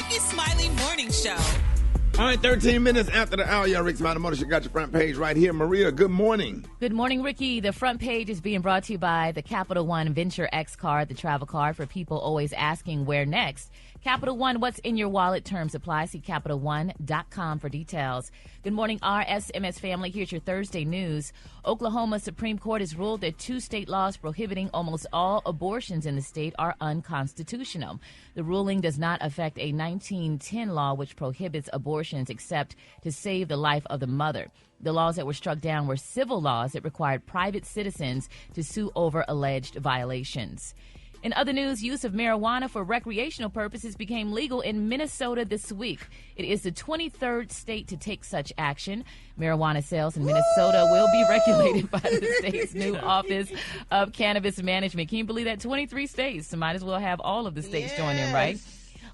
Rickey Smiley Morning Show. All right, 13 minutes after the hour, y'all. Rickey Smiley Morning Show got your front page right here. Maria, good morning. Good morning, Ricky. The front page is being brought to you by the Capital One Venture X card, the travel card for people always asking where next. Capital One, what's in your wallet? Terms apply. See CapitalOne.com for details. Good morning, RSMS family. Here's your Thursday news. Oklahoma Supreme Court has ruled that 2 state laws prohibiting almost all abortions in the state are unconstitutional. The ruling does not affect a 1910 law which prohibits abortions except to save the life of the mother. The laws that were struck down were civil laws that required private citizens to sue over alleged violations. In other news, use of marijuana for recreational purposes became legal in Minnesota this week. It is the 23rd state to take such action. Marijuana sales in Minnesota will be regulated by the state's new Office of Cannabis Management. Can you believe that? 23 states. So might as well have all of the states join in, right?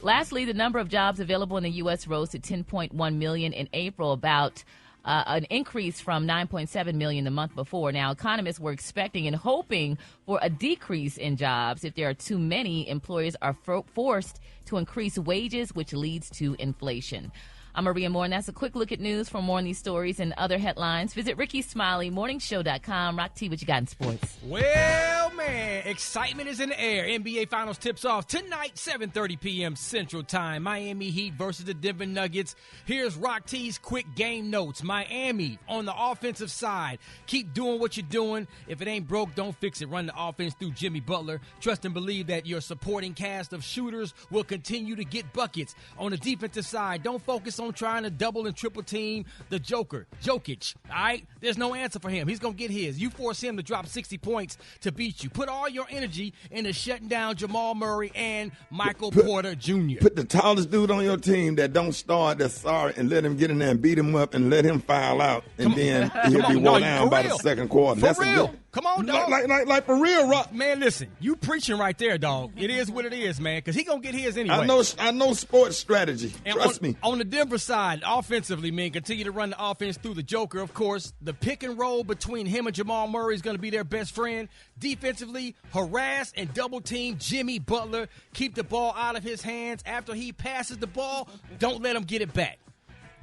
Lastly, the number of jobs available in the U.S. rose to 10.1 million in April, about an increase from 9.7 million the month before. Now, economists were expecting and hoping for a decrease in jobs. If there are too many, employers are forced to increase wages, which leads to inflation. I'm Maria Moore, and that's a quick look at news. For more on these stories and other headlines, visit RickeySmileyMorningShow.com. Rock T, what you got in sports? Well, man, excitement is in the air. NBA Finals tips off tonight, 7:30 p.m. Central Time. Miami Heat versus the Denver Nuggets. Here's Rock T's quick game notes. Miami on the offensive side. Keep doing what you're doing. If it ain't broke, don't fix it. Run the offense through Jimmy Butler. Trust and believe that your supporting cast of shooters will continue to get buckets. On the defensive side, don't focus on trying to double and triple team the Jokic, all right? There's no answer for him. He's going to get his. You force him to drop 60 points to beat you. Put all your energy into shutting down Jamal Murray and Michael Porter Jr. Put the tallest dude on your team that don't start, that's sorry, and let him get in there and beat him up and let him foul out, and then he'll be worn down by the second quarter. For real. Come on, dog. Like for real, Rock. Man, listen, you preaching right there, dog. It is what it is, man, because he going to get his anyway. I know sports strategy. Trust me. On the Denver side, offensively, man, continue to run the offense through the Joker, of course. The pick and roll between him and Jamal Murray is going to be their best friend. Defensively, harass and double team Jimmy Butler. Keep the ball out of his hands. After he passes the ball, don't let him get it back.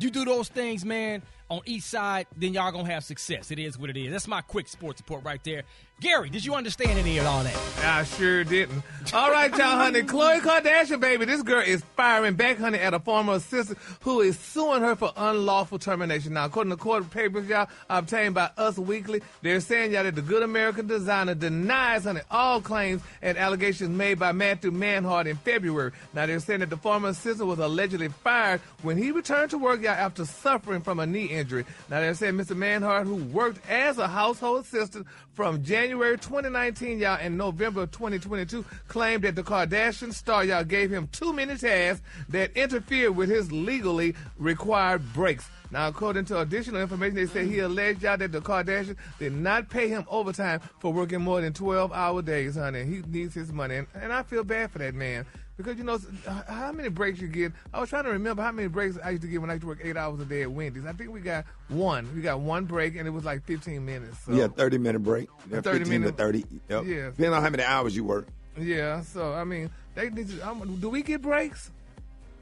You do those things, man, on each side, then y'all going to have success. It is what it is. That's my quick sports report right there. Gary, did you understand any of all that? I sure didn't. All right, y'all, honey. Khloe Kardashian, baby. This girl is firing back, honey, at a former assistant who is suing her for unlawful termination. Now, according to court papers, y'all, obtained by Us Weekly, they're saying, y'all, that the Good American designer denies, honey, all claims and allegations made by Matthew Manhart in February. Now, they're saying that the former assistant was allegedly fired when he returned to work, y'all, after suffering from a knee injury. Now, they're saying Mr. Manhart, who worked as a household assistant from January 2019, y'all, and November of 2022, claimed that the Kardashian star, y'all, gave him too many tasks that interfered with his legally required breaks. Now, according to additional information, they say he alleged, y'all, that the Kardashians did not pay him overtime for working more than 12-hour days, honey. He needs his money, and I feel bad for that man. Because, you know, how many breaks you get? I was trying to remember how many breaks I used to get when I used to work 8 hours a day at Wendy's. I think we got one. We got one break, and it was like 15 minutes. So. Yeah, 30-minute break. Yeah, 30 15 minutes. to 30. Yep. Yeah. Depending on how many hours you work. Yeah, so, I mean, they need to, do we get breaks?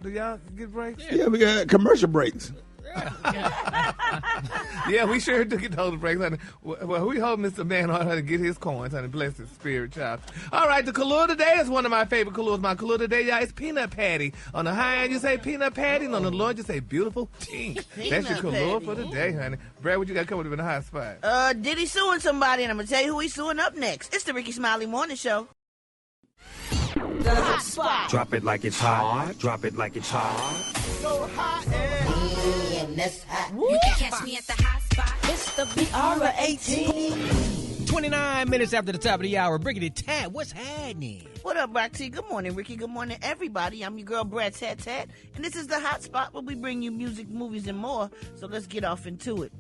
Do y'all get breaks? Yeah, we got commercial breaks. Yeah, we sure do get those breaks, honey. Well, we hope Mr. Manhart to get his coins, honey. Bless his spirit, child. All right, the color today is one of my favorite colors. My color today, y'all, is peanut patty. On the high end, you say peanut patty, and on the low end, you say beautiful pink. That's your color for today, honey. Brad, what you got coming up in the hot spot? Diddy suing somebody, and I'm going to tell you who he's suing up next. It's the Rickey Smiley Morning Show. The hot spot. Drop it like it's hot. Drop it like it's hot. So hot and that's hot. You can catch me at the hot spot. It's the BR18. 29 minutes after the top of the hour. Brickety Tat, what's happening? What up, Roxy? Good morning, Ricky. Good morning, everybody. I'm your girl, Brad Tat Tat, and this is the hot spot where we bring you music, movies, and more. So let's get off into it.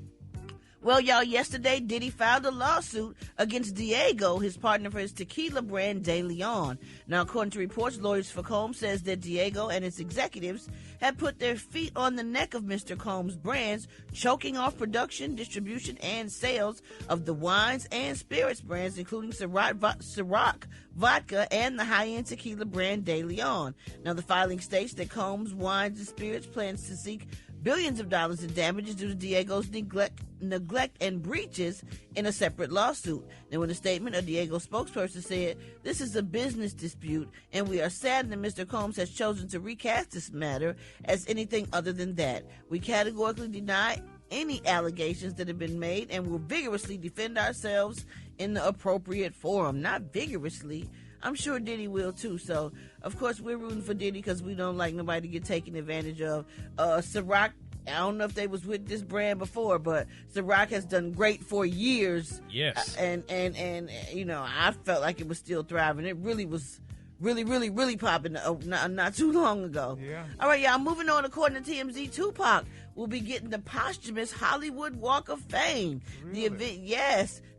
Well, y'all, yesterday, Diddy filed a lawsuit against Diego, his partner for his tequila brand, De Leon. Now, according to reports, lawyers for Combs says that Diego and his executives had put their feet on the neck of Mr. Combs' brands, choking off production, distribution, and sales of the wines and spirits brands, including Ciroc vodka and the high-end tequila brand De Leon. Now, the filing states that Combs Wines and Spirits plans to seek billions of dollars in damages due to Diego's neglect and breaches in a separate lawsuit. Now, in a statement, a Diego spokesperson said, "This is a business dispute, and we are saddened that Mr. Combs has chosen to recast this matter as anything other than that. We categorically deny any allegations that have been made and will vigorously defend ourselves in the appropriate forum." Not vigorously. I'm sure Diddy will too. So, of course, we're rooting for Diddy because we don't like nobody to get taken advantage of. Ciroc, I don't know if they was with this brand before, but Ciroc has done great for years. Yes. And you know, I felt like it was still thriving. It really was really popping not too long ago. Yeah. All right, y'all, moving on. According to TMZ, Tupac will be getting the posthumous Hollywood Walk of Fame. Really?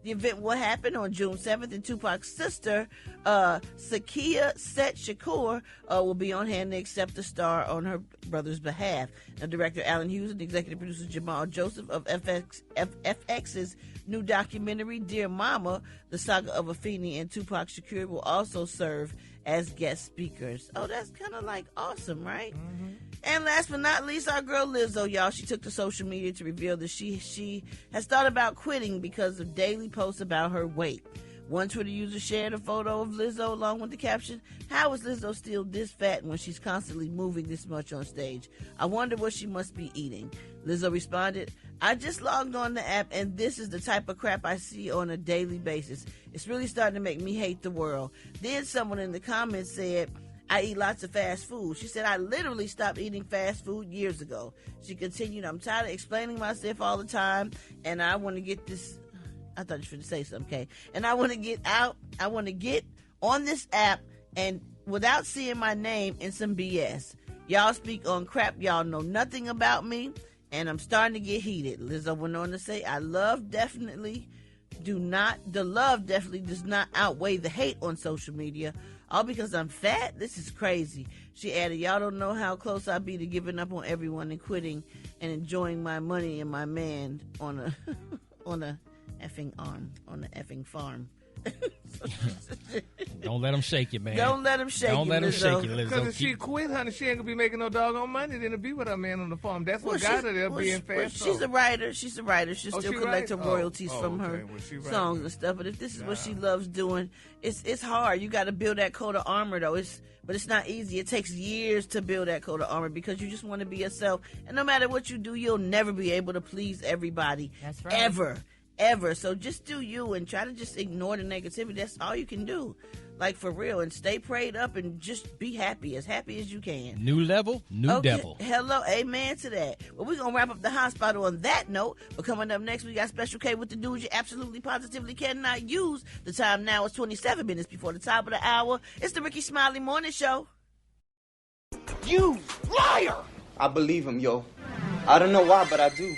The event will happen on June 7th, and Tupac's sister, Sakia Set Shakur, will be on hand to accept the star on her brother's behalf. Now, director Alan Hughes and executive producer Jamal Joseph of FX's new documentary, Dear Mama, The Saga of Afeni, and Tupac Shakur will also serve as guest speakers. Oh, that's kind of like awesome, right? Mm-hmm. And last but not least, our girl Lizzo, y'all. She took to social media to reveal that she has thought about quitting because of daily posts about her weight. One Twitter user shared a photo of Lizzo along with the caption, "How is Lizzo still this fat when she's constantly moving this much on stage? I wonder what she must be eating." Lizzo responded, "I just logged on the app and this is the type of crap I see on a daily basis. It's really starting to make me hate the world." Then someone in the comments said, "I eat lots of fast food." She said, "I literally stopped eating fast food years ago." She continued, "I'm tired of explaining myself all the time and I want to get this." I thought you should say something, okay? "And I want to get out. I want to get on this app and without seeing my name in some BS. Y'all speak on crap y'all know nothing about me, and I'm starting to get heated." Lizzo went on to say, the love definitely does not outweigh the hate on social media. All because I'm fat? This is crazy." She added, "Y'all don't know how close I be to giving up on everyone and quitting and enjoying my money and my man on a effing farm." Don't let them shake you, man. Don't let them shake you, Don't let them Lizzo. shake you, Lizzo. Because if she quit, honey, she ain't going to be making no doggone money than to be with her man on the farm. That's what got her there being fast. She's a writer. She's still collecting royalties from her songs and stuff. But if this is what she loves doing, it's hard. You got to build that coat of armor, though. But it's not easy. It takes years to build that coat of armor because you just want to be yourself. And no matter what you do, you'll never be able to please everybody. That's right. Ever. So just do you and try to just ignore the negativity. That's all you can do. Like, for real. And stay prayed up and just be happy as you can. New level, new devil. Hello, amen to that. Well, we're going to wrap up the hot spot on that note. But coming up next, we got Special K with the news you absolutely positively cannot use. The time now is 27 minutes before the top of the hour. It's the Rickey Smiley Morning Show. You liar! I believe him, yo. I don't know why, but I do.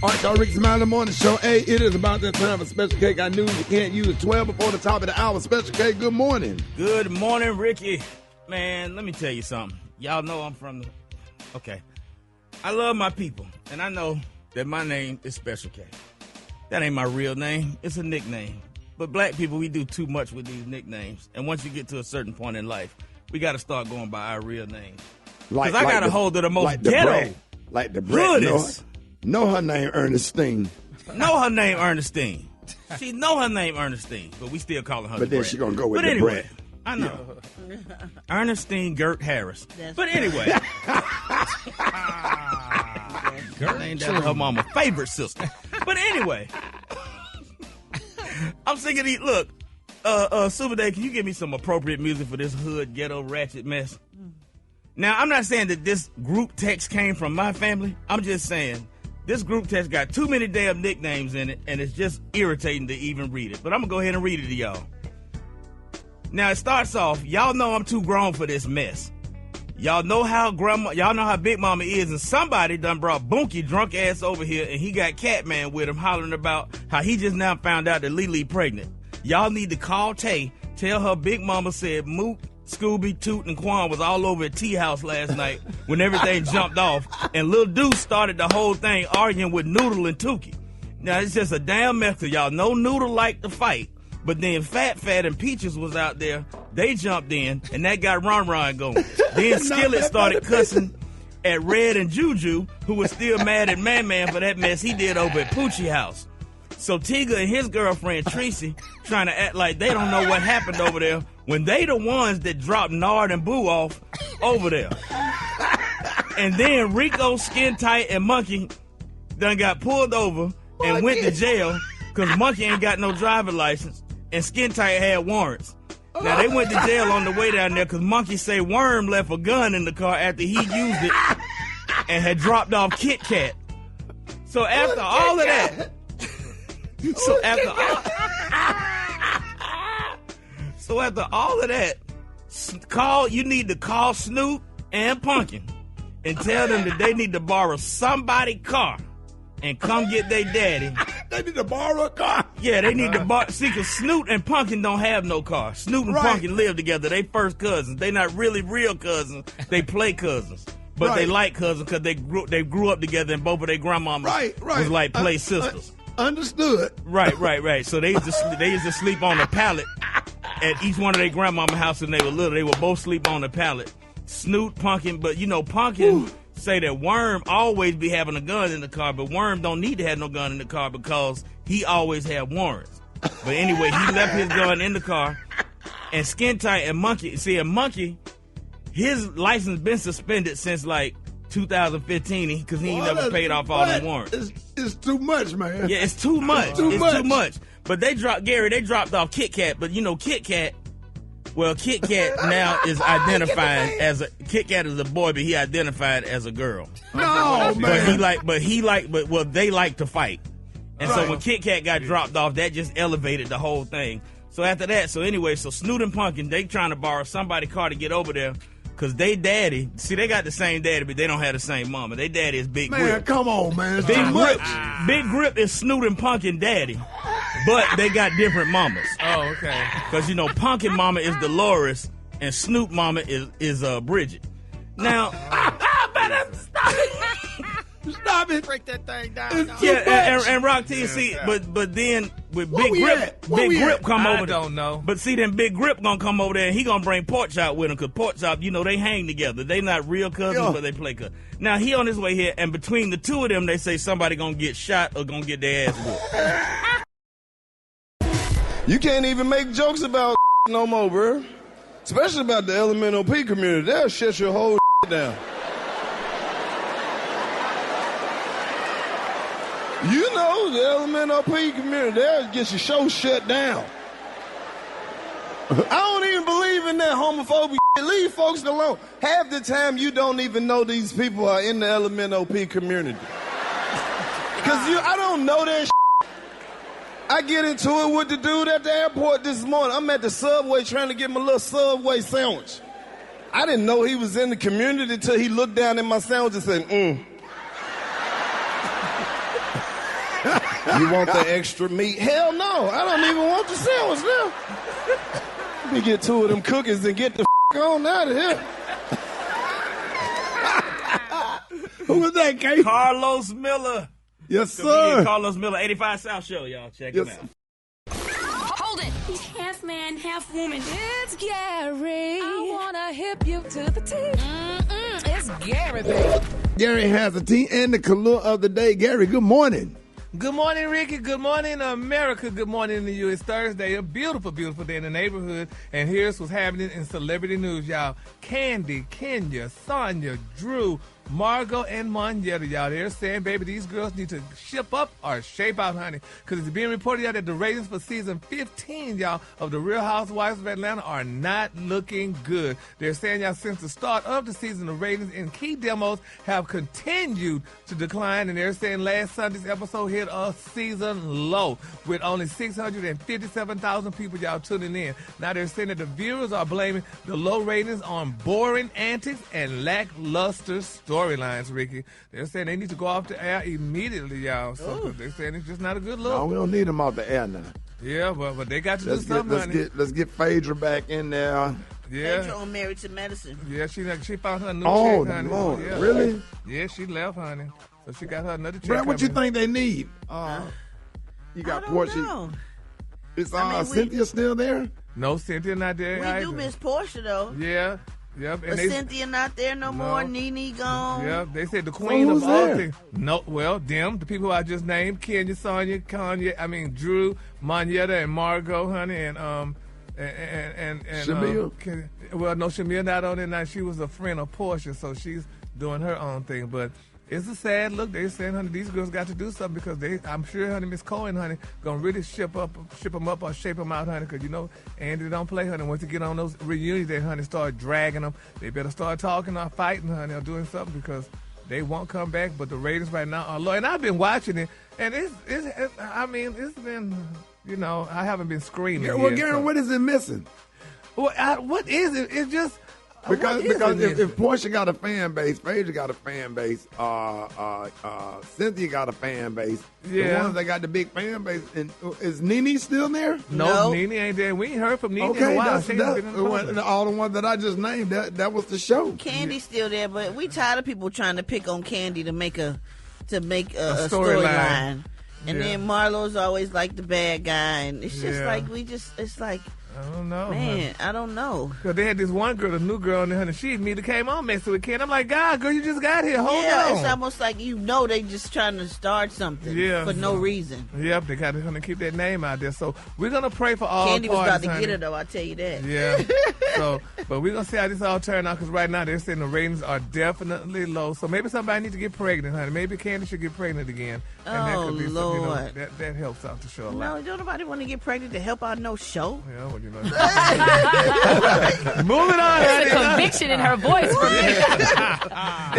All right, y'all, Rickey Smiley Morning Show. Hey, it is about that time for Special K. Got news you can't use. 12 before the top of the hour. Special K, good morning. Good morning, Ricky. Man, let me tell you something. Y'all know I'm from the... Okay. I love my people, and I know that my name is Special K. That ain't my real name. It's a nickname. But black people, we do too much with these nicknames. And once you get to a certain point in life, we got to start going by our real names. Because I got a hold of the most ghetto. Like the Brett. Know her name Ernestine. Know her name Ernestine. She know her name Ernestine, but we still calling her. But then she gonna go with the anyway, Brett. I know. Ernestine Gert Harris. But anyway, Gert named after her mama's favorite sister. But anyway, I'm thinking, look, Super Day, can you give me some appropriate music for this hood ghetto ratchet mess? Now, I'm not saying that this group text came from my family. I'm just saying this group text got too many damn nicknames in it, and it's just irritating to even read it. But I'm going to go ahead and read it to y'all. Now, it starts off, y'all know I'm too grown for this mess. Y'all know how Big Mama is, and somebody done brought Bunky drunk ass over here, and he got Catman with him hollering about how he just now found out that Lily pregnant. Y'all need to call Tay, tell her Big Mama said Moot, Scooby, Toot, and Quan was all over at Tea House last night when everything jumped off, and Lil Deuce started the whole thing arguing with Noodle and Tukey. Now, it's just a damn mess. Y'all know Noodle liked to fight, but then Fat and Peaches was out there. They jumped in, and that got Ron going. Then Skillet started cussing at Red and Juju, who was still mad at Man for that mess he did over at Poochie House. So Tiga and his girlfriend Tracy trying to act like they don't know what happened over there when they the ones that dropped Nard and Boo off over there. And then Rico, Skin Tight, and Monkey done got pulled over and went to jail because Monkey ain't got no driver's license and Skin Tight had warrants. Now, they went to jail on the way down there because Monkey say Worm left a gun in the car after he used it and had dropped off Kit Kat. So after all of that, you need to call Snoop and Pumpkin and tell them that they need to borrow somebody's car and come get their daddy. They need to borrow a car. Yeah, they need to borrow. See, because Snoop and Pumpkin don't have no car. Snoop and Pumpkin live together. They first cousins. They not really real cousins. They play cousins. But they like cousins because they grew up together and both of their grandmamas was like play sisters. Understood. Right. So they used to sleep on the pallet at each one of their grandmama house when they were little. They would both sleep on the pallet. Snoop, Pumpkin, but Pumpkin say that Worm always be having a gun in the car, but Worm don't need to have no gun in the car because he always had warrants. But anyway, he left his gun in the car, and Skin Tight and Monkey, his license been suspended since like 2015 because he ain't never paid off all the warrants. It's too much, man. Yeah, it's too much. It's too much. But they dropped off Kit Kat, but Kit Kat now is identified as a Kit Kat is a boy, but he identified as a girl. No, man. But they like to fight. And so when Kit Kat got dropped off, that just elevated the whole thing. So after that, so Snoot and Pumpkin, they trying to borrow somebody's car to get over there because they daddy, they got the same daddy, but they don't have the same mama. They daddy is Big Grip. Man, come on, man. It's Big Grip. Big Grip is Snoot and Pumpkin daddy. But they got different mamas. Oh, okay. Because, Pumpkin mama is Dolores and Snoop mama is Bridget. Now, stop it. Break that thing down. Yeah, and Rock T, but then with Big Grip come over. I don't know. But see, then Big Grip gonna come over there and he gonna bring Pork Chop with him because Pork Chop, they hang together. They not real cousins, but they play cousins. Now, he on his way here, and between the two of them, they say somebody gonna get shot or gonna get their ass whooped. You can't even make jokes about no more, bro. Especially about the LMNOP community. They'll shut your whole down. The LMNOP community, they'll get your show shut down. I don't even believe in that homophobia. Leave folks alone. Half the time, you don't even know these people are in the LMNOP community. Because I don't know that I get into it with the dude at the airport this morning. I'm at the Subway trying to get my little Subway sandwich. I didn't know he was in the community until he looked down at my sandwich and said, You want the extra meat? Hell no, I don't even want the sandwich now. Let me get two of them cookies and get the on out of here. Who was that, Kate? Carlos Miller. Yes, sir. Carlos Miller, 85 South Show, y'all. Check him out. Hold it. He's half man, half woman. It's Gary. I wanna hip you to the T. It's Gary, baby. Gary has a T and the color of the day. Gary, good morning. Good morning, Ricky. Good morning, America. Good morning to you. It's Thursday, a beautiful, beautiful day in the neighborhood. And here's what's happening in celebrity news, y'all. Candy, Kenya, Sonya, Drew, Margot and Monyetta, y'all. They're saying, baby, these girls need to ship up or shape out, honey. Because it's being reported, y'all, that the ratings for season 15, y'all, of The Real Housewives of Atlanta are not looking good. They're saying, y'all, since the start of the season, the ratings in key demos have continued to decline. And they're saying last Sunday's episode hit a season low with only 657,000 people, y'all, tuning in. Now they're saying that the viewers are blaming the low ratings on boring antics and lackluster storylines, Ricky. They're saying they need to go off the air immediately, y'all. So they're saying it's just not a good look. No, we don't need them off the air now. Yeah, but they got to do something, honey. Let's get Phaedra back in there. Yeah. Phaedra on Married to Medicine. Yeah, she found her new chick, honey. Lord, yeah. really? Yeah, she left, honey. So she got her another chick. Brad, what you think they need? You got Portia. Is Cynthia still there? No, Cynthia not there. We do miss Portia though. Yeah. Yep. But Cynthia not there no more. Nene gone. Yep. They said the queen of all things. No, well, them, the people I just named, Kenya, Sonia, Kanye, Drew, Monyetta, and Margot, honey, and Shamil. Well, no, Shamil not on it now. She was a friend of Portia, so she's doing her own thing. But it's a sad look. They're saying, honey, these girls got to do something because I'm sure, honey, Miss Cohen, honey, gonna really ship them up or shape them out, honey, because, you know, Andy don't play, honey. Once you get on those reunions, they, honey, start dragging them. They better start talking or fighting, honey, or doing something because they won't come back. But the ratings right now are low. And I've been watching it, and it's been, you know, I haven't been screaming. Yeah, well, Gary, what is it missing? Well, what is it? It's just... Because if Portia got a fan base, Phaedra got a fan base, Cynthia got a fan base. Yeah. The ones that got the big fan base, and is Nene still there? No, Nene ain't there. We ain't heard from Nene in a while. All the ones that I just named, that was the show. Candy's still there, but we tired of people trying to pick on Candy to make a storyline. And then Marlo's always like the bad guy, and it's just like it's like. I don't know, man. I don't know. Because they had this one girl, a new girl, and honey, she immediately came on messing with Ken. I'm like, God, girl, you just got here. Hold on. It's almost like they just trying to start something for no reason. Yep, they got to keep that name out there. So we're gonna pray for all. Candy was about to honey. get her though. I tell you that. Yeah. But we're gonna see how this all turn out because right now they're saying the ratings are definitely low. So maybe somebody needs to get pregnant, honey. Maybe Candy should get pregnant again. And that could be Lord. Something, that helps out the show a lot. No, don't nobody want to get pregnant to help out no show. Yeah, well, you know. Moving on, There's a conviction in her voice for me.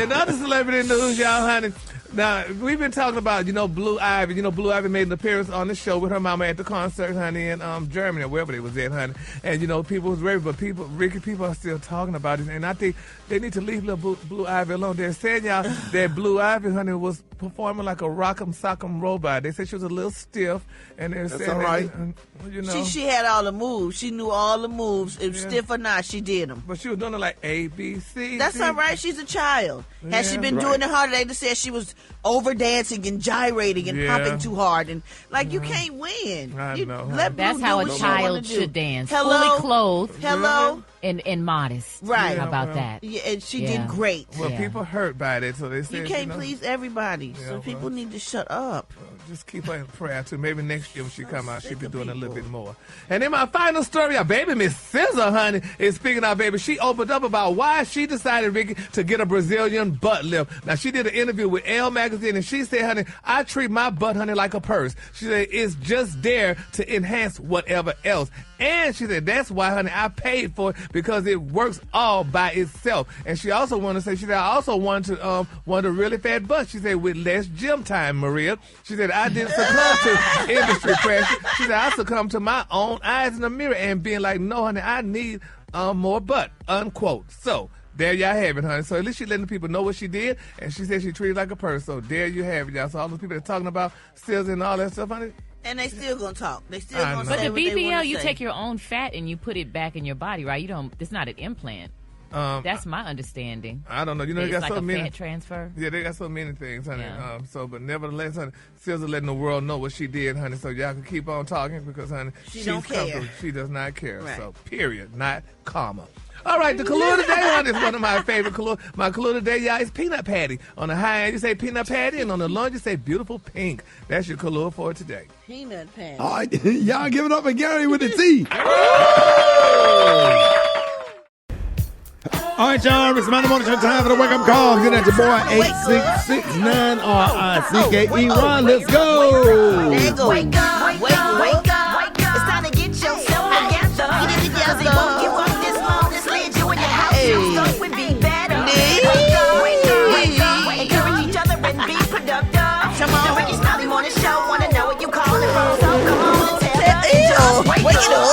And other celebrity news, y'all, honey. Now, we've been talking about, Blue Ivy. Blue Ivy made an appearance on the show with her mama at the concert, honey, in Germany or wherever they was at, honey. And, people was ready, but people are still talking about it. And I think they need to leave little Blue Ivy alone. They're saying, y'all, that Blue Ivy, honey, was performing like a rock'em sock'em robot. They said she was a little stiff. And they're saying all right. She had all the moves. She knew all the moves. If stiff or not, she did them. But she was doing it like A, B, C. That's all right. She's a child. Had she been doing it harder, they just said she was over dancing and gyrating and popping too hard. And you can't win. I know. That's how a child should dance. Hello? Fully clothed. Hello? And modest. Right. How about that? Yeah, and she did great. Well, people hurt by that, so they said, you can't please everybody. So people need to shut up. Just keep her in prayer, too. Maybe next year when she come out, she'll be doing a little bit more. And then my final story, our baby Miss SZA, honey, is speaking out, baby. She opened up about why she decided, Ricky, to get a Brazilian butt lift. Now, she did an interview with Elle Magazine, and she said, honey, I treat my butt, honey, like a purse. She said, it's just there to enhance whatever else. And she said, that's why, honey, I paid for it because it works all by itself. And she also wanted to say, she said, I also want a really fat butt. She said, with less gym time, Maria. She said, I didn't succumb to industry pressure. She said, I succumbed to my own eyes in the mirror and being like, no, honey, I need more butt, unquote. So there y'all have it, honey. So at least she letting the people know what she did, and she said she treated like a person. So there you have it, y'all. So all those people that are talking about SZA and all that stuff, honey. And they still gonna talk. They still gonna say But the what they wanna BBL, you say. take your own fat and you put it back in your body, right? It's not an implant. That's my understanding. I don't know. They got like so a many fat transfer. Yeah, they got so many things, honey. Yeah. But nevertheless, honey, SZA letting the world know what she did, honey. So y'all can keep on talking because, honey, she don't care. She does not care. Right. So period, not comma. All right, the Kahlua today, honey, is one of my favorite Kahlua. My Kahlua today, y'all, is peanut patty. On the high end, you say peanut patty, and on the low, you say beautiful pink. That's your Kahlua for today. Peanut patty. All right, y'all give it up for Gary with the T. All right, y'all. Rickey Smiley Morning Show. Time for the wake-up call. Get at your boy, 866-9-RICKE. Ron, let's go. Wake up, wake up. It's time to get yourself together. Cause it won't give up this long. Just lead you in your house. So we be better. Wake up. Encourage each other and be productive. Come on. The Rickey Smiley Morning Show. Wanna know what you calling from. So come on and tell us. Wake up.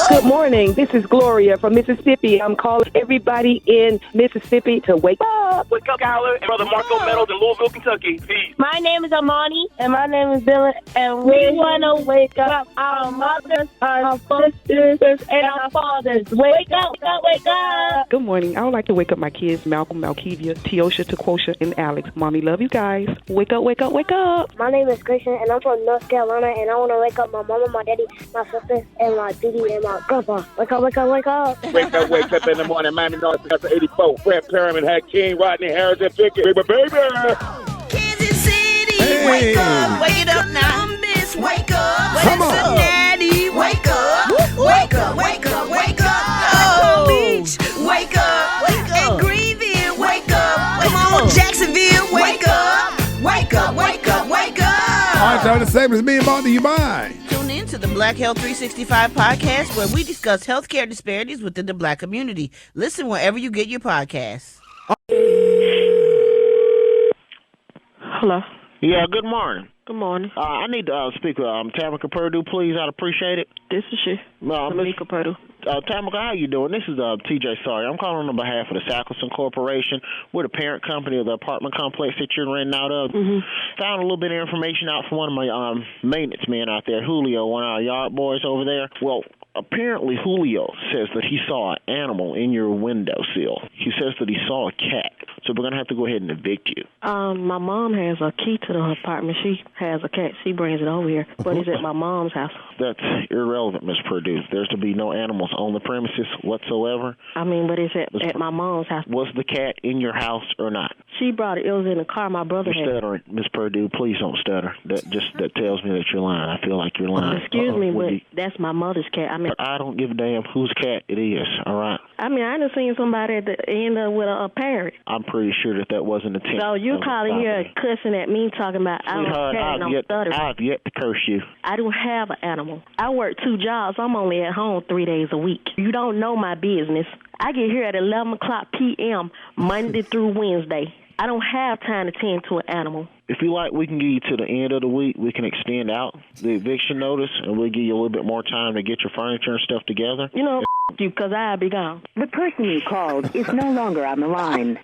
Good morning. This is Gloria from Mississippi. I'm calling everybody in Mississippi to wake up. Wake up, Kyler, and Brother Marco Meadows in Louisville, Kentucky. Peace. My name is Amani, and my name is Dylan, and we want to wake up our mothers, our sisters, and our fathers. Wake up, wake up, wake up. Good morning. I would like to wake up my kids, Malcolm, Malkivia, Teosha, Taquosha, and Alex. Mommy, love you guys. Wake up, wake up, wake up. My name is Christian, and I'm from North Carolina, and I want to wake up my mama, my daddy, my sister, and my Diddy, and my grandpa. Wake up, wake up, wake up. Wake up in the morning. Miami North, 84. Fred Perriman, Hakeem, Rodney, Harris, and Vicky. Baby. Kansas City, wake up. Wake it up now. Columbus, wake up. Come on. Cincinnati, wake up. Wake up, wake up, wake up. Palm Beach, wake up. And Greenville, wake up. Come on, Jacksonville, wake up. Wake up, wake up, wake up. All right, y'all. The segment is being brought to you by. Tune in to the Black Health 365 podcast, where we discuss healthcare disparities within the Black community. Listen wherever you get your podcasts. Hello. Yeah, good morning. Good morning. I need to speak with Tamika Purdue, please. I'd appreciate it. This is she. Tamika Purdue. Tamika, how you doing? This is TJ Sawyer. I'm calling on behalf of the Sackleson Corporation. We're the parent company of the apartment complex that you're renting out of. Found a little bit of information out from one of my maintenance men out there, Julio, one of our yard boys over there. Well, apparently Julio says that he saw an animal in your windowsill. He says that he saw a cat. So we're going to have to go ahead and evict you. My mom has a key to the apartment. She has a cat. She brings it over here, but it's at my mom's house. That's irrelevant, Miss Purdue. There's to be no animals on the premises whatsoever. I mean, but it's at my mom's house. Was the cat in your house or not? She brought it. It was in the car my brother You're had. stuttering, Miss Purdue. Please don't stutter. That tells me that you're lying. I feel like you're lying. Excuse me, but that's my mother's cat. I mean, I don't give a damn whose cat it is, all right? I mean, I done seen somebody at the end with a parrot. I'm pretty sure that wasn't the intent. So you calling here cussing at me talking about Sweetheart, I've yet to curse you. I don't have an animal. I work 2 jobs. I'm only at home 3 days a week. You don't know my business. I get here at 11 o'clock p.m. Monday through Wednesday. I don't have time to tend to an animal. If you like, we can give you to the end of the week. We can extend out the eviction notice, and we'll give you a little bit more time to get your furniture and stuff together. You know, you, because I'll be gone. The person you called is no longer on the line.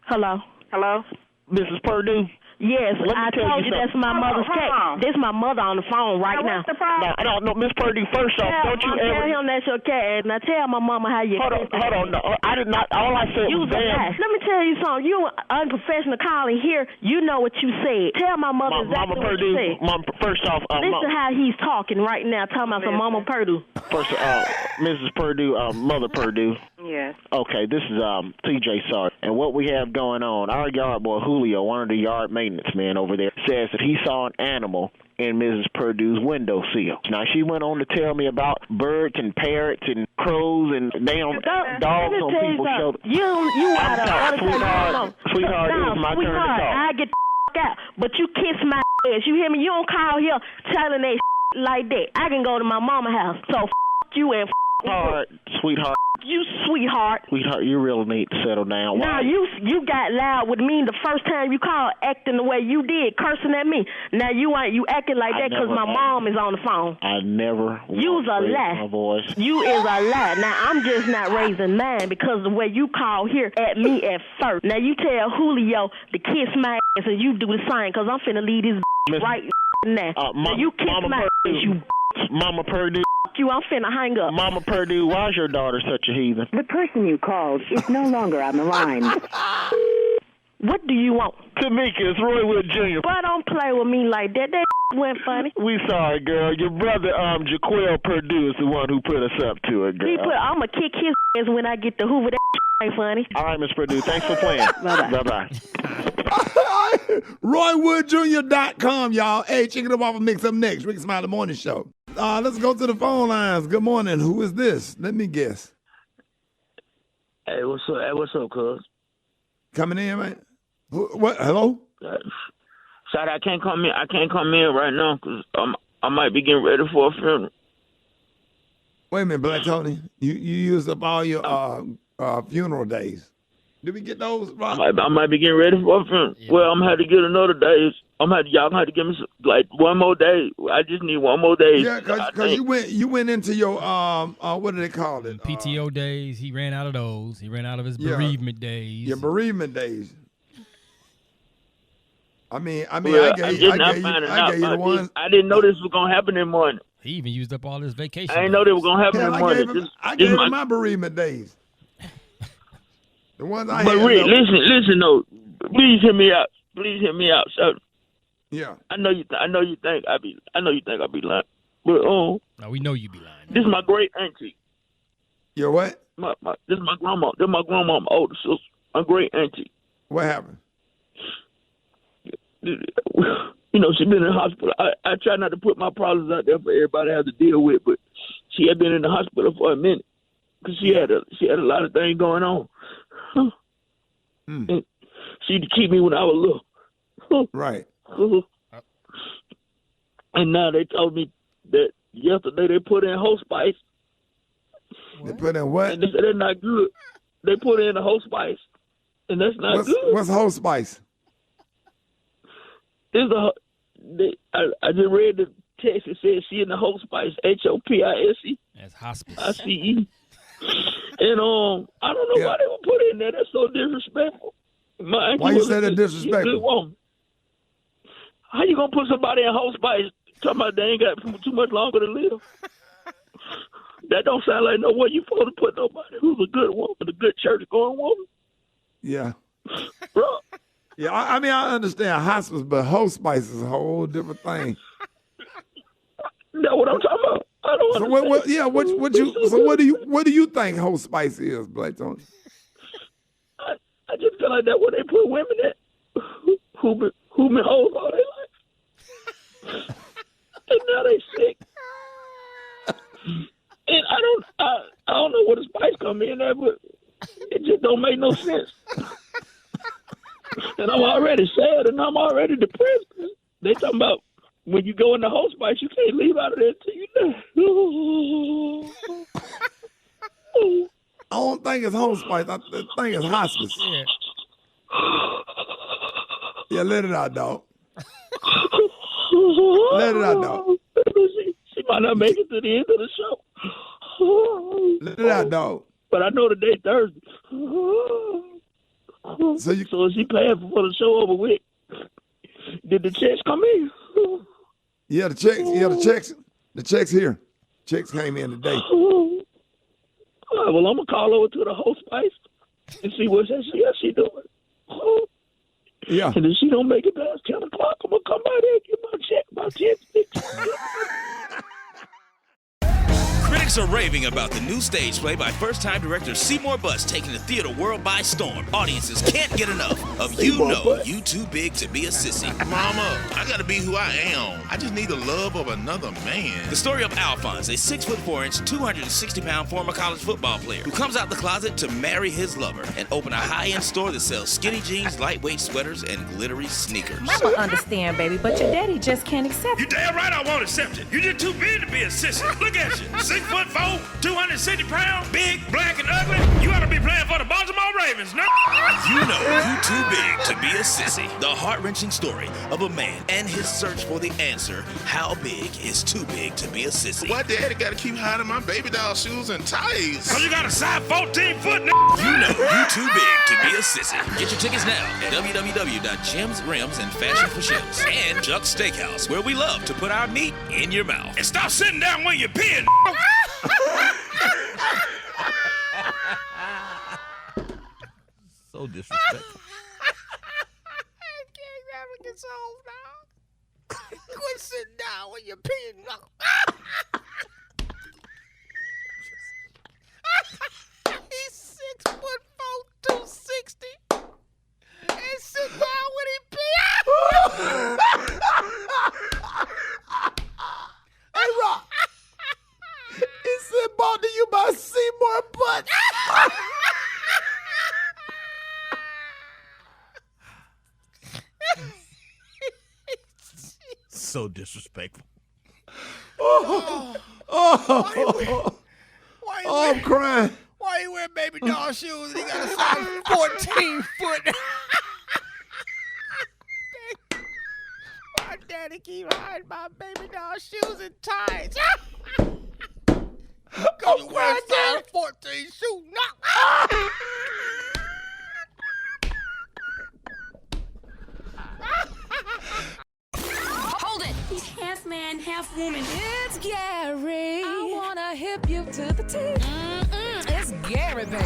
Hello? Hello? Mrs. Purdue? Yes, I told you that's my mother's cat. This is my mother on the phone right now. What's the problem? No, Miss Purdue, first off, don't you ever... Tell him that's your cat. Now tell my mama how you... Hold on. No, I did not... All I said was damn. Let me tell you something. You unprofessional calling here. You know what you said. Tell my mother exactly what you said. Mama, first off... Listen how he's talking right now, talking about some Mama Purdue. First, Mrs. Purdue, Mother Purdue. Yes. Okay, this is TJ Sawyer. And what we have going on, our yard boy Julio, one of the yard maintenance men over there, says that he saw an animal in Mrs. Purdue's windowsill. Now, she went on to tell me about birds and parrots and crows and damn dogs on people's shoulders. You out of Sweetheart, it was my turn to talk. I get the out, but you kiss my ass. You hear me? You don't call here telling that like that. I can go to my mama house. So you and Sweetheart. You sweetheart. Sweetheart, you really need to settle down. Now, you got loud with me the first time you called, acting the way you did, cursing at me. Now, you acting like that because my mom is on the phone. I never You's a lie. My voice. You is a lie. Now, I'm just not raising mine because the way you call here at me at first. Now, you tell Julio to kiss my ass and you do the same because I'm finna leave this right now. Now, you kiss my ass, you Mama Purdue. You, I'm finna hang up. Mama Purdue, why's your daughter such a heathen? The person you called is no longer on the line. What do you want? Tamika, it's Roy Wood Jr. Boy, don't play with me like that. That went funny. We sorry, girl. Your brother, Jaquel Purdue, is the one who put us up to it, girl. I'm going to kick his ass when I get to Hoover. That ain't funny. All right, Miss Purdue. Thanks for playing. Bye-bye. Bye-bye. RoyWoodJr.com, y'all. Hey, check it off and mix up next. Rickey Smiley Morning Show. Let's go to the phone lines. Good morning. Who is this? Let me guess. Hey, what's up? Hey, what's up, cuz? Coming in, man. What? Hello? Sorry, I can't come in. I can't come in right now because I might be getting ready for a funeral. Wait a minute, Black Tony. You used up all your funeral days. Did we get those? Rob? I might be getting ready for a funeral. Yeah. Well, I'm gonna have to get another day. Y'all gonna have to give me like one more day. I just need one more day. Yeah, because you went into your what do they call it? PTO days. He ran out of those. He ran out of his bereavement days. Your bereavement days. I mean, well, I gave you the ones. I didn't know this was gonna happen in the morning. He even used up all his vacation. I didn't know they were gonna happen in the morning. I gave him my bereavement days. The ones I but had. Rick, listen though. Please hear me out. Please hear me out, sir. Yeah. I know you think I be lying. But no, we know you be lying. This is my great auntie. Your what? This is my grandma. This is my grandma, my older sister. My great auntie. What happened? You know, she been in the hospital. I try not to put my problems out there for everybody to have to deal with, but she had been in the hospital for a minute because she had a lot of things going on. And she'd keep me when I was little. Right. And now they told me that yesterday they put in hosepice. They put in what? And they said they're not good. They put in the hosepice, and that's not good. What's hosepice? I just read the text. It says she in the hospice, HOPISE. That's hospice. ICE. And I don't know why they would put it in there. That's so disrespectful. Why you say that disrespectful? How you gonna put somebody in hospice talking about they ain't got too much longer to live? That don't sound like no way you supposed to put nobody who's a good woman, a good church going woman. Yeah. Bro. Yeah, I mean, I understand hospice, but hospice is a whole different thing. That's what I'm talking about. I don't understand. What do you think hospice is, Black Tony? I just feel like that's where they put women at who been hoes all their life, and now they sick. And I don't know where the spice come in there, but it just don't make no sense. And I'm already sad and I'm already depressed. They talking about when you go in the hospice, you can't leave out of there until you die. I don't think it's hospice. I think it's hospice. Yeah, let it out, dog. Let it out, dog. She might not make it to the end of the show. Let it out, dog. But I know today Thursday. So is she paying for the show over with? Did the checks come in? Yeah, the checks here. Checks came in today. All right, well, I'm gonna call over to the hospice and see what she doing. Yeah. And if she don't make it past 10 o'clock, I'm gonna come by there and get my check, my 10. Critics are raving about the new stage play by first-time director Seymour Butts taking the theater world by storm. Audiences can't get enough of You Too Big to Be a Sissy. Mama, I gotta be who I am. I just need the love of another man. The story of Alphonse, a 6'4", 260-pound former college football player who comes out the closet to marry his lover and open a high-end store that sells skinny jeans, lightweight sweaters, and glittery sneakers. Mama understand, baby, but your daddy just can't accept it. You damn right I won't accept it. You're just too big to be a sissy. Look at you. 6'4", 260 pounds, big, black, and ugly. You ought to be playing for the Baltimore Ravens, no? You Too Big to Be a Sissy. The heart-wrenching story of a man and his search for the answer. How big is too big to be a sissy? Why daddy gotta keep hiding my baby doll shoes and ties? Cause you got a size 14 foot, You Too Big to Be a Sissy. Get your tickets now at www.Gems, Rims, and Fashion for Shims. And Chuck's Steakhouse, where we love to put our meat in your mouth. And stop sitting down when you're peeing, So disrespectful. I can't never get solved now. Quit sitting down when you're peeing. He's 6'4", 260, and sit down when he peeing. Hey, Rock. He said, bought to you by Seymour Butts. so disrespectful. I'm crying. Why you wear baby doll shoes and he got a size 14 foot? My daddy keep hiding my baby doll shoes and ties. Cause you wear a size 14 shoe. Hold it. He's half man, half woman. It's Gary. I wanna hip you to the T. It's Gary, baby.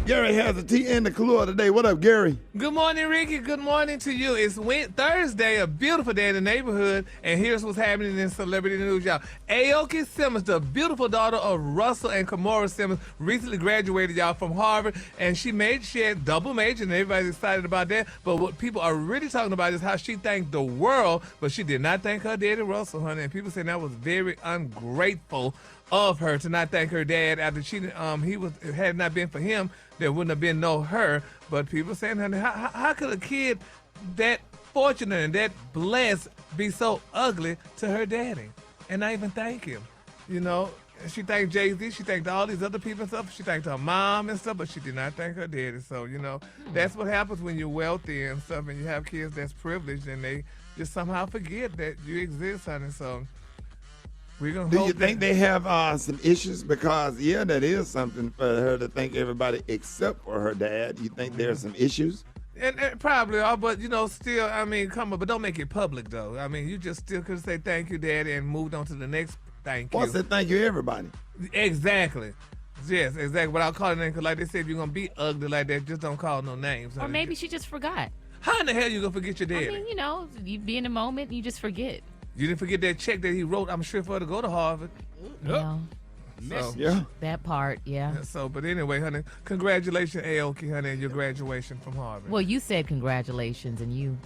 Gary has a tea and the clue of the day. What up, Gary? Good morning, Ricky. Good morning to you. It's Thursday, a beautiful day in the neighborhood, and here's what's happening in celebrity news, y'all. Aoki Simmons, the beautiful daughter of Russell and Kimora Simmons, recently graduated, y'all, from Harvard, and she had double major, and everybody's excited about that. But what people are really talking about is how she thanked the world, but she did not thank her daddy, Russell, honey. And people saying that was very ungrateful of her to not thank her dad after had it not been for him, there wouldn't have been no her. But people saying, honey, how could a kid that fortunate and that blessed be so ugly to her daddy and not even thank him? You know, she thanked Jay-Z, she thanked all these other people and stuff, she thanked her mom and stuff, but she did not thank her daddy. So, you know, that's what happens when you're wealthy and stuff and you have kids that's privileged and they just somehow forget that you exist, honey. So we're gonna Do you think they have some issues? Because, yeah, that is something for her to thank everybody except for her dad. You think there's some issues? And probably are, but, you know, still, I mean, come on, but don't make it public, though. I mean, you just still could say thank you, Daddy, and moved on to the next thank you. Well, I said thank you, everybody. Exactly. Yes, exactly. Without calling names, because like they said, if you're going to be ugly like that, just don't call no names. Or maybe she just forgot. How in the hell you going to forget your daddy? I mean, you know, you be in a moment, you just forget. You didn't forget that check that he wrote, I'm sure, for her to go to Harvard. No. So, yeah. That part, yeah. So, but anyway, honey, congratulations, Aoki, honey, on your graduation from Harvard. Well, you said congratulations, and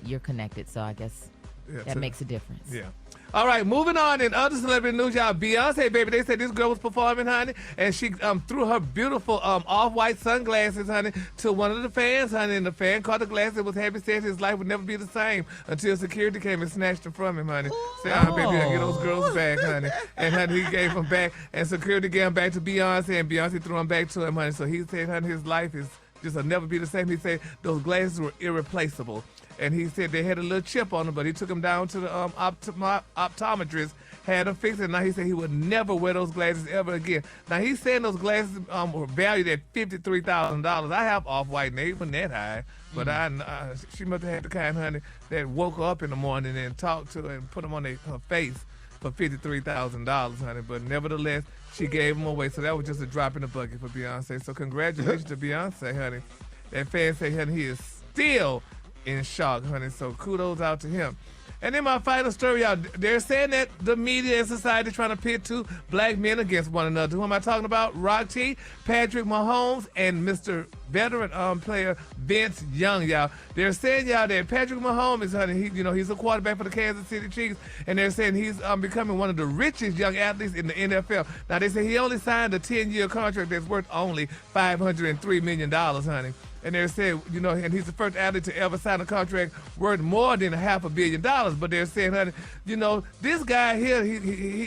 you're connected, so I guess that makes a difference. Yeah. All right, moving on in other celebrity news, y'all. Beyonce, baby, they said this girl was performing, honey, and she threw her beautiful off-white sunglasses, honey, to one of the fans, honey, and the fan caught the glasses and was happy, said his life would never be the same until security came and snatched them from him, honey. Said, baby, I get those girls back, honey. And, honey, he gave them back, and security gave them back to Beyonce, and Beyonce threw them back to him, honey. So he said, honey, his life is just will never be the same. He said those glasses were irreplaceable. And he said they had a little chip on them, but he took them down to the optometrist, had them fixed, and now he said he would never wear those glasses ever again. Now he's saying those glasses were valued at $53,000. I have off-white, and they weren't that high, but she must have had the kind, honey, that woke her up in the morning and talked to her and put them on her face for $53,000, honey. But nevertheless, she gave them away, so that was just a drop in the bucket for Beyonce. So congratulations to Beyonce, honey. That fan say, honey, he is still in shock, honey, so kudos out to him. And then my final story, y'all, they're saying that the media and society trying to pit two black men against one another. Who am I talking about? Rock T, Patrick Mahomes, and Mr. veteran player Vince Young, y'all. They're saying, y'all, that Patrick Mahomes, honey, he's a quarterback for the Kansas City Chiefs, and they're saying he's becoming one of the richest young athletes in the NFL. Now, they say he only signed a 10-year contract that's worth only $503 million, honey. And they're saying, and he's the first athlete to ever sign a contract worth more than $500 million. But they're saying, honey, this guy here,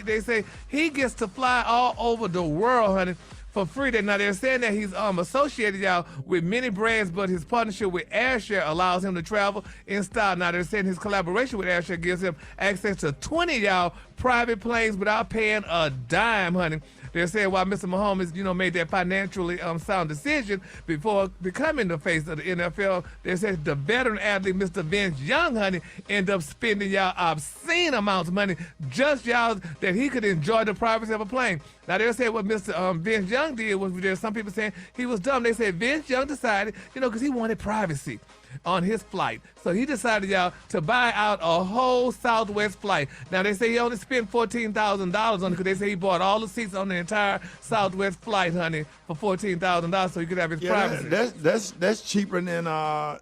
they say he gets to fly all over the world, honey, for free. Now they're saying that he's associated, y'all, with many brands, but his partnership with AirShare allows him to travel in style. Now they're saying his collaboration with AirShare gives him access to 20, y'all, private planes without paying a dime, honey. They're saying while Mr. Mahomes, made that financially sound decision before becoming the face of the NFL, they said the veteran athlete, Mr. Vince Young, honey, ended up spending, y'all, obscene amounts of money just, y'all, that he could enjoy the privacy of a plane. Now, they're saying what Mr. Vince Young did was, there's some people saying he was dumb. They said Vince Young decided, because he wanted privacy on his flight. So he decided, y'all, to buy out a whole Southwest flight. Now, they say he only spent $14,000 on it because they say he bought all the seats on the entire Southwest flight, honey, for $14,000 so he could have his privacy. That's cheaper than a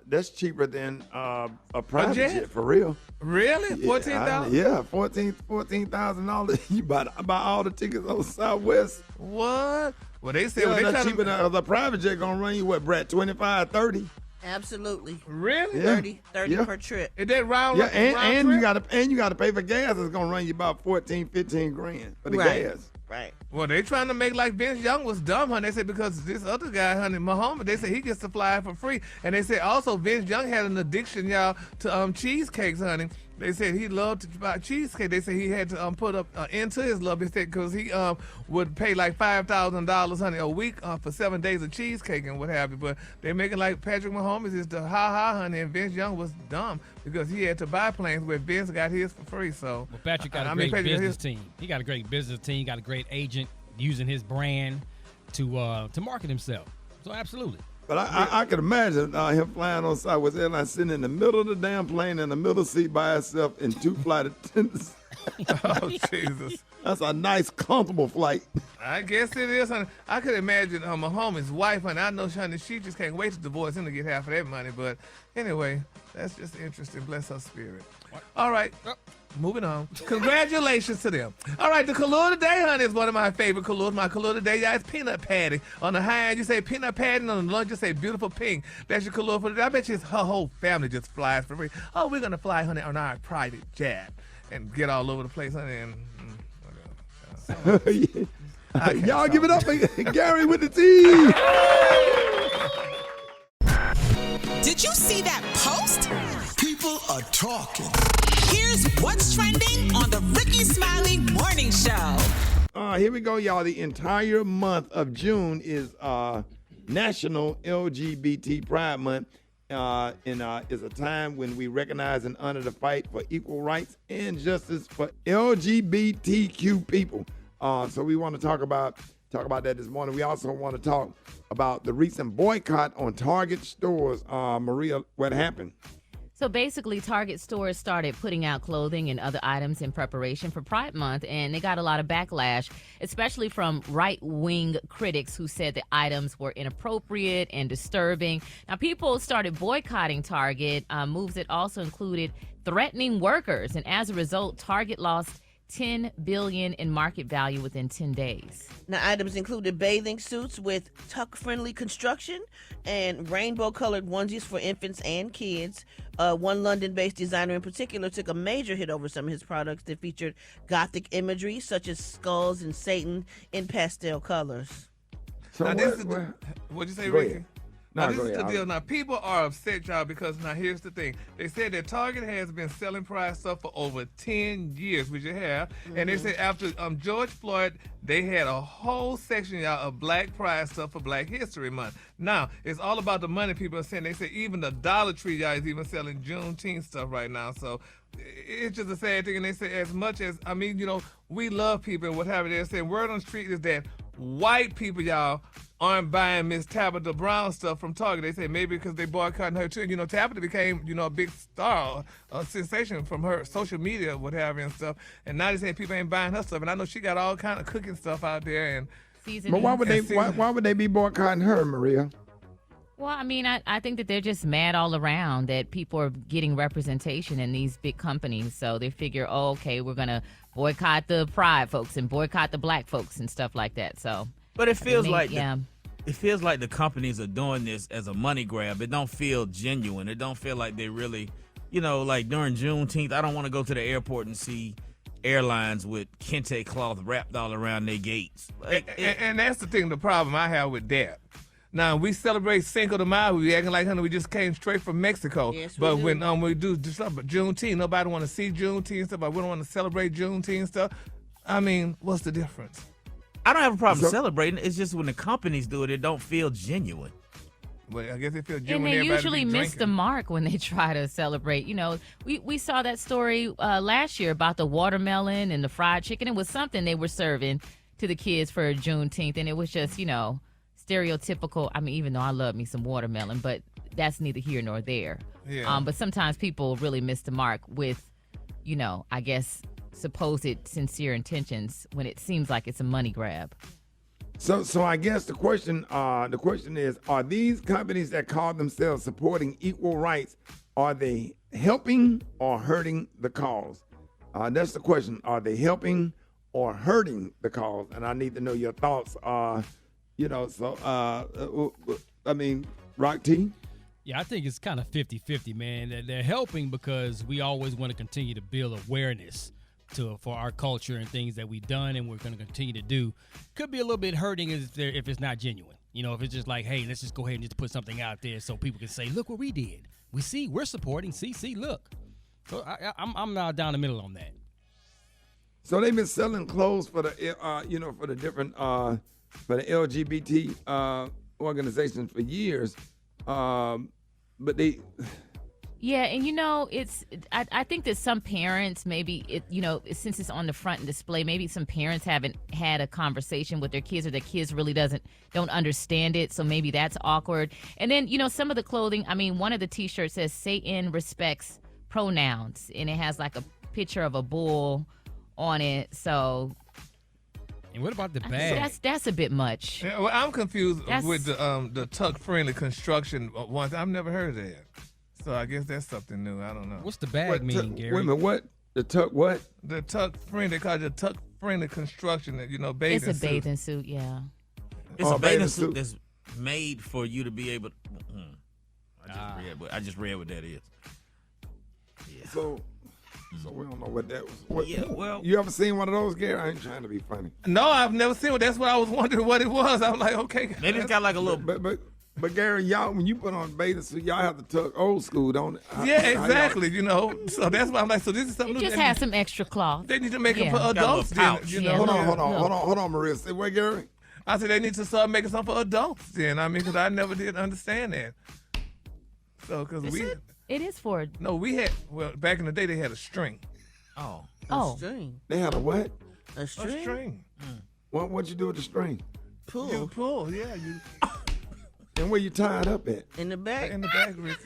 private jet, for real. Really? $14,000? Yeah, $14,000. You buy all the tickets on Southwest. What? Well, they said that's cheaper than the private jet gonna run you what, Brett? 25, 30. Absolutely. Really? Yeah. 30 per trip. Is that round? Yeah, and trip? you gotta pay for gas. It's gonna run you about 14, 15 grand for the gas. Right. Well, they trying to make like Vince Young was dumb, honey. They said because this other guy, honey, Mahomes, they said he gets to fly for free. And they said also Vince Young had an addiction, y'all, to cheesecakes, honey. They said he loved to buy cheesecake. They said he had to put up into his love because he would pay like $5,000, honey, a week for 7 days of cheesecake and what have you. But they're making like Patrick Mahomes is the ha-ha, honey, and Vince Young was dumb because he had to buy planes where Vince got his for free. So well, Patrick got a great business team. He got a great business team, got a great agent using his brand to market himself. So absolutely. But I could imagine him flying on Southwest Airlines, sitting in the middle of the damn plane in the middle seat by himself and 2 flight attendants. Oh, Jesus. That's a nice, comfortable flight. I guess it is, honey. I could imagine Mahomes' wife, honey. I know, honey, she just can't wait to divorce him to get half of that money. But anyway, that's just interesting. Bless her spirit. All right. Moving on. Congratulations to them. All right, the color today, honey, is one of my favorite colors. My color today, y'all, is peanut patty. On the high end, you say peanut patty. On the lunch, you say beautiful pink. That's your color for today. I bet you her whole family just flies for free. Oh, we're going to fly, honey, on our private jet and get all over the place, honey. And y'all give it up for Gary with the T. Did you see that post? People are talking. Here's what's trending on the Rickey Smiley Morning Show. Here we go, y'all. The entire month of June is National LGBT Pride Month. And is a time when we recognize and honor the fight for equal rights and justice for LGBTQ people. So we want to talk about that this morning. We also want to talk about the recent boycott on Target stores. Maria, what happened? So basically, Target stores started putting out clothing and other items in preparation for Pride Month, and they got a lot of backlash, especially from right-wing critics who said the items were inappropriate and disturbing. Now, people started boycotting Target, moves that also included threatening workers, and as a result, Target lost $10 billion in market value within 10 days. Now, items included bathing suits with tuck-friendly construction and rainbow-colored onesies for infants and kids. One London-based designer in particular took a major hit over some of his products that featured Gothic imagery, such as skulls and Satan in pastel colors. So now, what'd you say, Ricky? Now, this is the deal. Now, people are upset, y'all, because now here's the thing. They said that Target has been selling Pride stuff for over 10 years, which it have. Mm-hmm. And they said after George Floyd, they had a whole section, y'all, of Black Pride stuff for Black History Month. Now, it's all about the money people are saying. They say even the Dollar Tree, y'all, is even selling Juneteenth stuff right now. So it's just a sad thing. And they say as much as, I mean, you know, we love people and what have you. They're saying word on the street is that white people, y'all, aren't buying Miss Tabitha Brown stuff from Target. They say maybe because they boycotting her too. You know, Tabitha became, you know, a big star, a sensation from her social media, what have you and stuff. And now they say people ain't buying her stuff. And I know she got all kind of cooking stuff out there and but why would they be boycotting her, Maria? Well, I mean, I think that they're just mad all around that people are getting representation in these big companies. So they figure, oh, okay, we're going to boycott the Pride folks and boycott the Black folks and stuff like that. So, but it feels it feels like the companies are doing this as a money grab. It don't feel genuine. It don't feel like they really, you know, like during Juneteenth, I don't want to go to the airport and see airlines with kente cloth wrapped all around their gates. And that's the thing, the problem I have with that. Now, we celebrate Cinco de Mayo. We acting like, honey, we just came straight from Mexico. Yes, but when we do stuff about Juneteenth, nobody want to see Juneteenth stuff, but we don't want to celebrate Juneteenth stuff. I mean, what's the difference? I don't have a problem celebrating. It's just when the companies do it, it don't feel genuine. Well, I guess it feels genuine. And they usually miss the mark when they try to celebrate. You know, we saw that story last year about the watermelon and the fried chicken. It was something they were serving to the kids for Juneteenth, and it was just, you know, stereotypical. I mean, even though I love me some watermelon, but that's neither here nor there. Yeah. But sometimes people really miss the mark with, you know, I guess supposed sincere intentions when it seems like it's a money grab. So I guess the question is, are these companies that call themselves supporting equal rights, are they helping or hurting the cause? That's the question. Are they helping or hurting the cause? And I need to know your thoughts. You know, so I mean, Rock T. Yeah, I think it's kind of 50-50, man. They're helping because we always want to continue to build awareness for our culture and things that we've done and we're going to continue to do. Could be a little bit hurting if it's not genuine. If it's just like, hey, let's just go ahead and just put something out there so people can say, look what we did. We're supporting. See, look. So I'm now down the middle on that. So they've been selling clothes for the for the different for the LGBT organizations for years, but they. Yeah, and I think that some parents maybe since it's on the front display, maybe some parents haven't had a conversation with their kids, or their kids really don't understand it, so maybe that's awkward. And then some of the clothing. I mean, one of the T-shirts says "Satan respects pronouns," and it has like a picture of a bull on it. So. And what about the bag? That's a bit much. Yeah, well, I'm confused with the tuck-friendly construction ones. I've never heard of that. So I guess that's something new. I don't know. What's the bag mean, Gary? Wait a minute, what? The tuck what? The tuck-friendly, they call it the tuck-friendly construction, bathing suit. It's a bathing suit, yeah. It's a bathing suit that's made for you to be able to... I just read what that is. Yeah. So we don't know what that was. Yeah, well... You ever seen one of those, Gary? I ain't trying to be funny. No, I've never seen one. That's what I was wondering what it was. I was like, okay. Maybe it's got like a little... But Gary, y'all, when you put on bathing suit, y'all have to tuck old school, don't it? Yeah, exactly. So that's why I'm like, so this is something. You just have some extra cloth. They need to make them for adults. Hold on, Maria. Say what, Gary? I said they need to start making something for adults. Then because I never did understand that. So it is for. No, we had back in the day they had a string. A string. They had a what? A string. A string. What'd you do with the string? Pull. You pull, yeah. And where you tied up at? In the back. In the back, Ricky.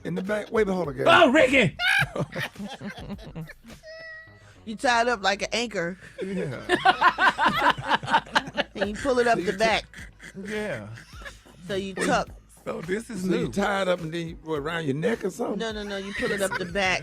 In the back? Wait, hold on, Gary. Oh, Ricky! You tied up like an anchor. Yeah. And you pull it up the back. Yeah. So you tuck. So this is so new. You tie it up and then around your neck or something? No. You pull it up the back.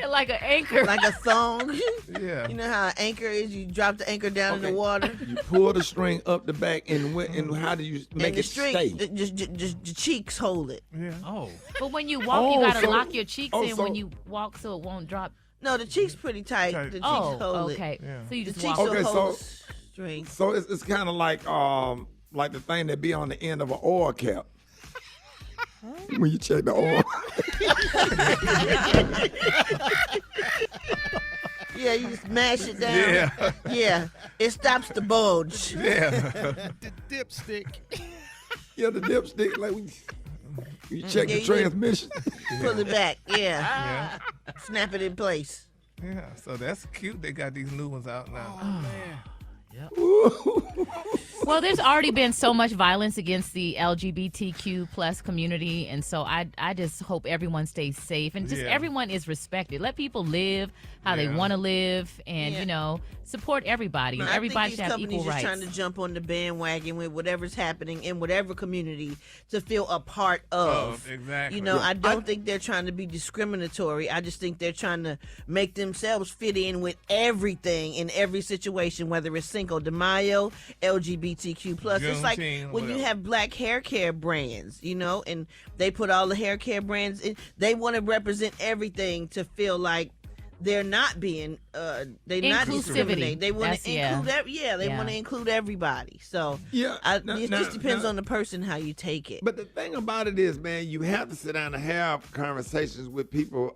Like an anchor. Like a thong. Yeah. You know how an anchor is? You drop the anchor down in the water. You pull the string up the back, and how do you make it stay? Just the cheeks hold it. Yeah. Oh. But when you walk, you got to lock your cheeks in when you walk so it won't drop. No, the cheeks pretty tight. The cheeks hold it. Okay. Yeah. So you just the walk. cheeks will hold string. So it's kind of like the thing that be on the end of an oil cap. When you check the oil. Yeah, you just mash it down. Yeah. It stops the bulge. Yeah. The dipstick. Yeah, the dipstick. Like you check the transmission. Pull it back. Yeah. Snap it in place. Yeah. So that's cute. They got these new ones out now. Oh man. Yep. Well, there's already been so much violence against the LGBTQ plus community, and so I just hope everyone stays safe and just everyone is respected. Let people live how they want to live, and support everybody. No, Everybody should have equal rights. Trying to jump on the bandwagon with whatever's happening in whatever community to feel a part of. Exactly. I don't think they're trying to be discriminatory. I just think they're trying to make themselves fit in with everything in every situation, whether it's Cinco de Mayo, LGBTQ plus. It's like when you have black hair care brands, and they put all the hair care brands in. They want to represent everything to feel like they're not being they not discriminate. They want to include they want to include everybody. So it just depends on the person how you take it. But the thing about it is, man, you have to sit down and have conversations with people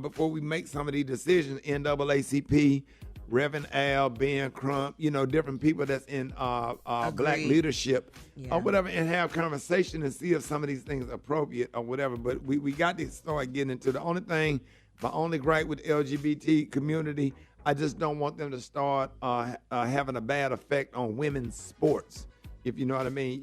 before we make some of these decisions. NAACP, Reverend Al, Ben Crump, different people that's in black leadership or whatever, and have conversation and see if some of these things are appropriate or whatever. But we got to start getting into my only gripe with the LGBT community, I just don't want them to start having a bad effect on women's sports, if you know what I mean.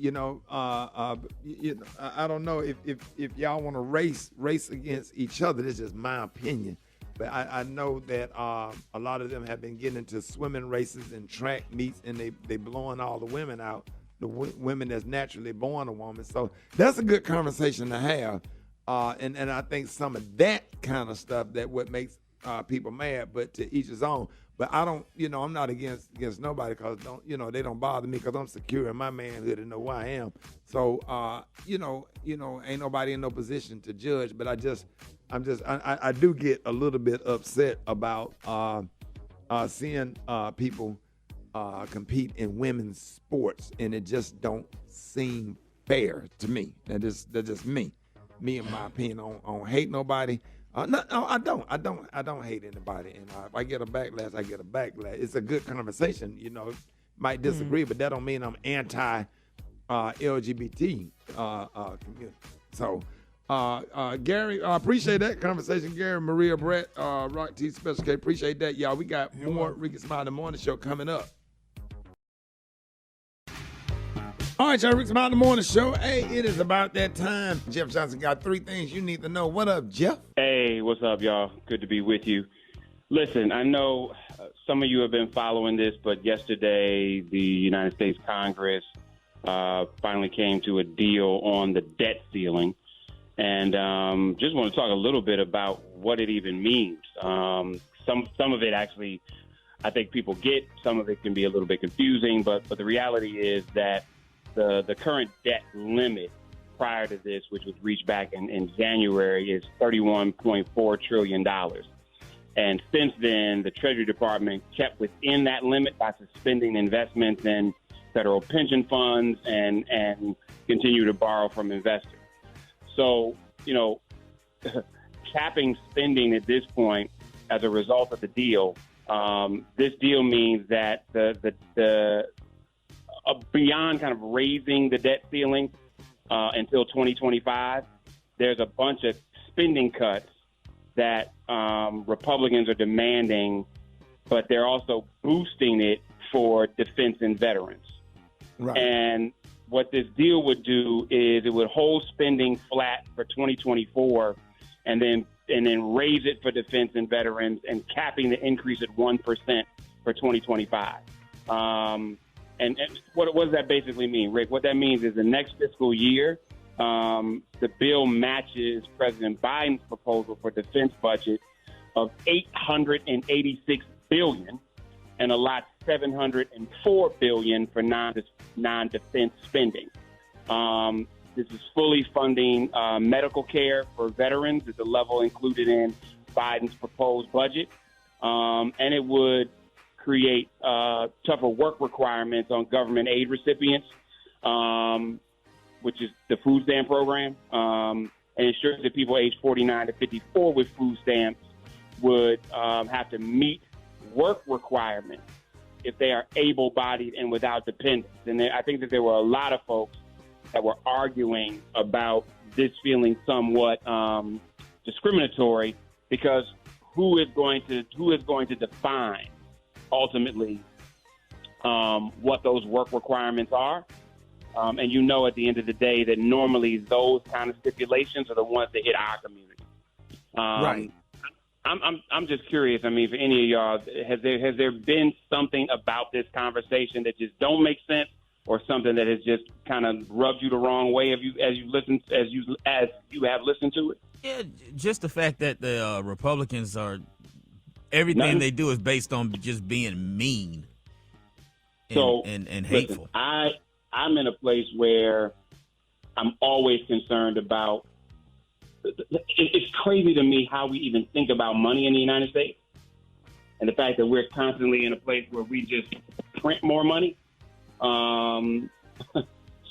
I don't know if y'all want to race against each other. This is just my opinion. But I know that a lot of them have been getting into swimming races and track meets, and they blowing all the women out, the women that's naturally born a woman. So that's a good conversation to have. And I think some of that kind of stuff that what makes people mad, but to each his own. But I don't, I'm not against nobody because they don't bother me because I'm secure in my manhood and know who I am. So, ain't nobody in no position to judge. But I do get a little bit upset about seeing people compete in women's sports, and it just don't seem fair to me. That's just me in my opinion. I don't hate nobody. No, I don't hate anybody. And if I get a backlash, I get a backlash. It's a good conversation. Might disagree, but that don't mean I'm anti LGBT community. So, Gary, I appreciate that conversation. Gary, Maria, Brett, Rock T, Special K, appreciate that, y'all. We got more Rickey Smiley Morning Show coming up. All right, y'all, Rickey Smiley Morning Show. Hey, it is about that time. Jeff Johnson got 3 things you need to know. What up, Jeff? Hey, what's up, y'all? Good to be with you. Listen, I know some of you have been following this, but yesterday the United States Congress finally came to a deal on the debt ceiling. And just want to talk a little bit about what it even means. Some of it actually, I think people get. Some of it can be a little bit confusing, but the reality is that the current debt limit prior to this, which was reached back in January, is $31.4 trillion. And since then, the Treasury Department kept within that limit by suspending investments in federal pension funds and continue to borrow from investors. So, capping spending at this point as a result of the deal, this deal means that beyond kind of raising the debt ceiling until 2025, there's a bunch of spending cuts that Republicans are demanding, but they're also boosting it for defense and veterans. Right. And what this deal would do is it would hold spending flat for 2024 and then raise it for defense and veterans and capping the increase at 1% for 2025. And what does that basically mean, Rick? What that means is the next fiscal year, the bill matches President Biden's proposal for defense budget of $886 billion and allots $704 billion for non-defense spending. This is fully funding medical care for veterans at the level included in Biden's proposed budget, and it would create tougher work requirements on government aid recipients, which is the food stamp program, and ensures that people aged 49 to 54 with food stamps would have to meet work requirements if they are able-bodied and without dependents. And I think that there were a lot of folks that were arguing about this feeling somewhat discriminatory because who is going to define ultimately what those work requirements are. And at the end of the day that normally those kind of stipulations are the ones that hit our community. Right. I'm just curious. I mean, for any of y'all, has there been something about this conversation that just don't make sense, or something that has just kind of rubbed you the wrong way as you have listened to it? Yeah, just the fact that the Republicans are everything they do is based on just being mean and hateful. Listen, I'm in a place where I'm always concerned about. It's crazy to me how we even think about money in the United States, and the fact that we're constantly in a place where we just print more money.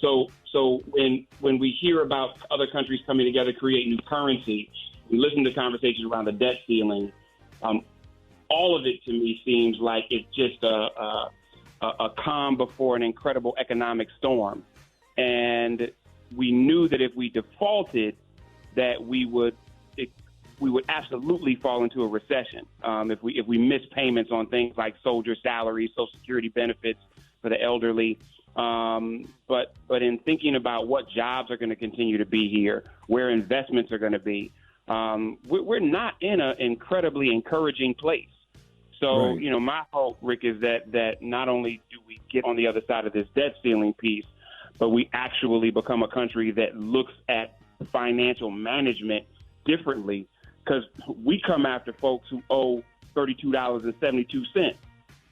So when we hear about other countries coming together to create new currency, we listen to conversations around the debt ceiling. All of it to me seems like it's just a calm before an incredible economic storm, and we knew that if we defaulted, that we would absolutely fall into a recession if we miss payments on things like soldier salaries, Social Security benefits for the elderly. But in thinking about what jobs are going to continue to be here, where investments are going to be, we're not in an incredibly encouraging place. So, right. My hope, Rick, is that not only do we get on the other side of this debt ceiling piece, but we actually become a country that looks at financial management differently, because we come after folks who owe $32.72,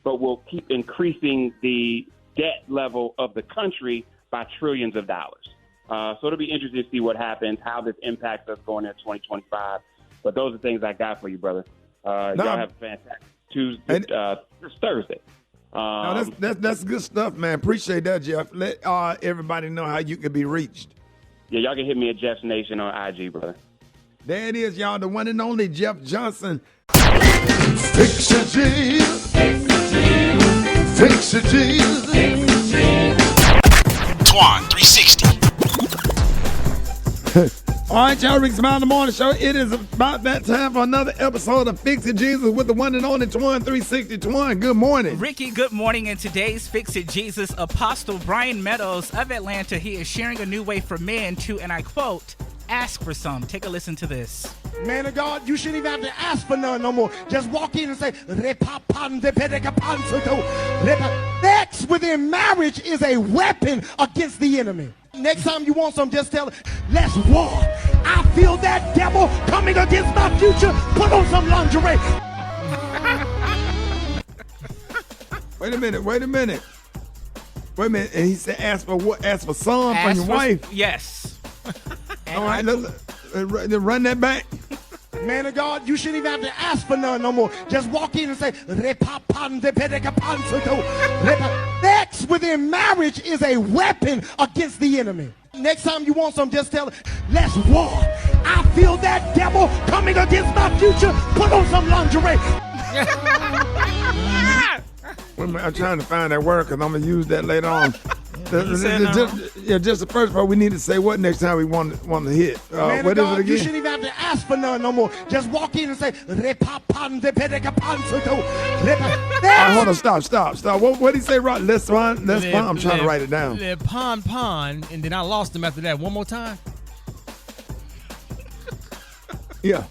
but will keep increasing the debt level of the country by trillions of dollars. So it'll be interesting to see what happens, how this impacts us going into 2025. But those are things I got for you, brother. Y'all have a fantastic Tuesday, this Thursday. No, that's good stuff, man. Appreciate that, Jeff. Let everybody know how you can be reached. Yeah, y'all can hit me at Jeff's Nation on IG, brother. There it is, y'all. The one and only Jeff Johnson. Fix it, Jesus. Fix it, Jesus. Twan 360. All right, y'all, Rickey Smiley Morning Show. It is about that time for another episode of Fix It Jesus with the one and only Twan 360. Twan, good morning. Ricky, good morning. In today's Fix It Jesus, Apostle Brian Meadows of Atlanta, he is sharing a new way for men to, and I quote, ask for some. Take a listen to this. Man of God, you shouldn't even have to ask for none no more. Just walk in and say, sex within marriage is a weapon against the enemy. Next time you want some, just tell it, let's war. I feel that devil coming against my future. Put on some lingerie. Wait a minute. And he said, ask for what? Ask for some from your wife? Yes. All right, run that back. Man of God, you shouldn't even have to ask for none no more. Just walk in and say, sex within marriage is a weapon against the enemy. Next time you want some, just tell it, let's war. I feel that devil coming against my future. Put on some lingerie. Wait a minute, I'm trying to find that word because I'm going to use that later on. Just the first part, we need to say what next time we want to hit. Man what of God, is it again? you shouldn't even have to ask for none no more. Just walk in and say, hold on, stop. What did he say, Rod? Let's pon. I'm trying to write it down. Pon, and then I lost him after that. One more time. Yeah.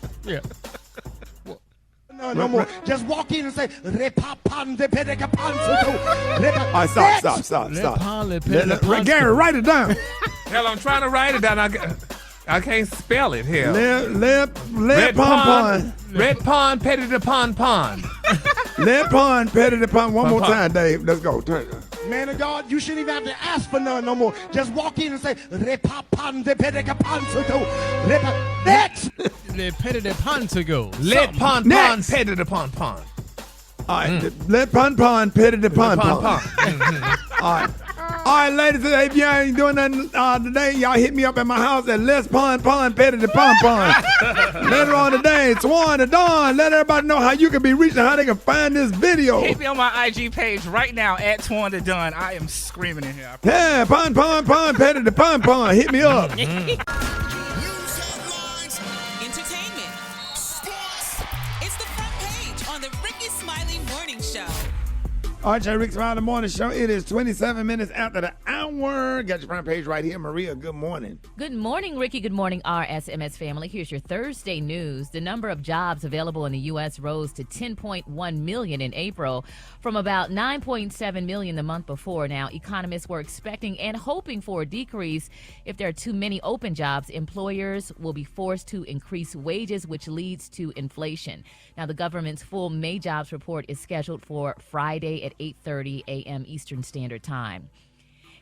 No more. Just walk in and say, All right, stop. Gary, write it down. Hell, I'm trying to write it down. I can't spell it here. Red pon. Red pon, petty the pon. Red pon, petty the pon. One more time, Dave. Let's go. Turn it. Man of God, you shouldn't even have to ask for none no more. Just walk in and say, next. Le petty de pon to go. Let pon, petty the pon. All right, let pon, petty the pon. All right, ladies, if you ain't doing nothing today, y'all hit me up at my house at Let's Pon, petty the pon. Later on today, Twan and Dawn, let everybody know how you can be reached and how they can find this video. Hit me on my IG page right now at Twan the Dawn. I am screaming in here. Yeah, pon, petty the pon. Hit me up. Entertainment. Sports. It's the front page on the Rickey Smiley Morning Show. All right, Rickey Smiley Morning Show. It is 27 minutes after the hour. Got your front page right here. Maria, good morning. Good morning, Ricky. Good morning, RSMS family. Here's your Thursday news. The number of jobs available in the U.S. rose to 10.1 million in April from about 9.7 million the month before. Now, economists were expecting and hoping for a decrease. If there are too many open jobs, employers will be forced to increase wages, which leads to inflation. Now, the government's full May jobs report is scheduled for Friday at 8:30 a.m. Eastern Standard Time.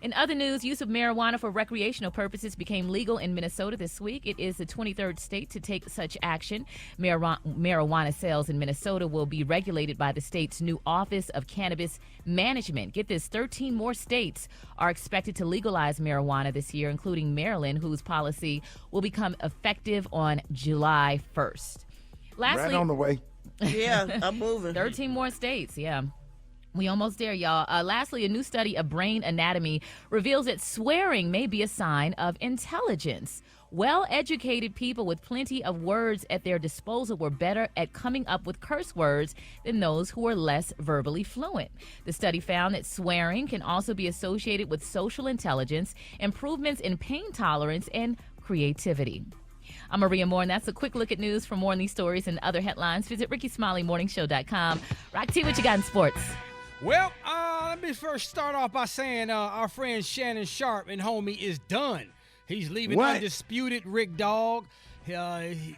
In other news, use of marijuana for recreational purposes became legal in Minnesota this week. It is the 23rd state to take such action. Marijuana sales in Minnesota will be regulated by the state's new Office of Cannabis Management. Get this, 13 more states are expected to legalize marijuana this year, including Maryland, whose policy will become effective on July 1st. Lastly, right on the way. Yeah, I'm moving. 13 more states, yeah. We almost there, y'all. Lastly, a new study of brain anatomy reveals that swearing may be a sign of intelligence. Well-educated people with plenty of words at their disposal were better at coming up with curse words than those who were less verbally fluent. The study found that swearing can also be associated with social intelligence, improvements in pain tolerance, and creativity. I'm Maria Moore, and that's a quick look at news. For more on these stories and other headlines, visit RickeySmileyMorningShow.com. Rock T, what you got in sports? Well, let me first start off by saying our friend Shannon Sharp and homie is done. He's leaving undisputed, Rick Dog.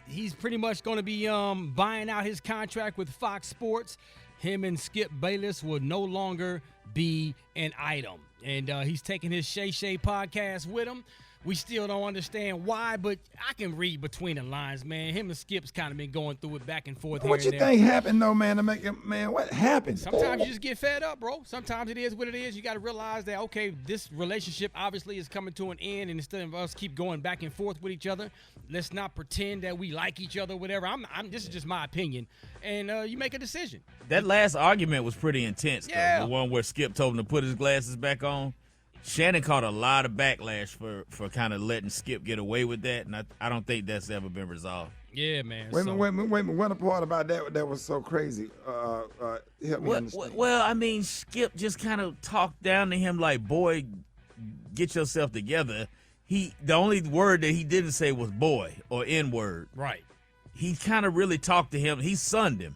He's pretty much going to be buying out his contract with Fox Sports. Him and Skip Bayless will no longer be an item. And he's taking his Shay Shay podcast with him. We still don't understand why, but I can read between the lines, man. Him and Skip's kind of been going through it back and forth. What you think happened, though, man, to make him, man, what happened? Sometimes you just get fed up, bro. Sometimes it is what it is. You got to realize that, okay, this relationship obviously is coming to an end, and instead of us keep going back and forth with each other, let's not pretend that we like each other, whatever. This is just my opinion. And you make a decision. That last argument was pretty intense, though. Yeah. The one where Skip told him to put his glasses back on. Shannon caught a lot of backlash for kind of letting Skip get away with that, and I don't think that's ever been resolved. Yeah, man. Wait a minute. What part about that was so crazy? Help me understand. Well, I mean, Skip just kind of talked down to him like, boy, get yourself together. The only word that he didn't say was boy or N-word. Right. He kind of really talked to him. He sunned him.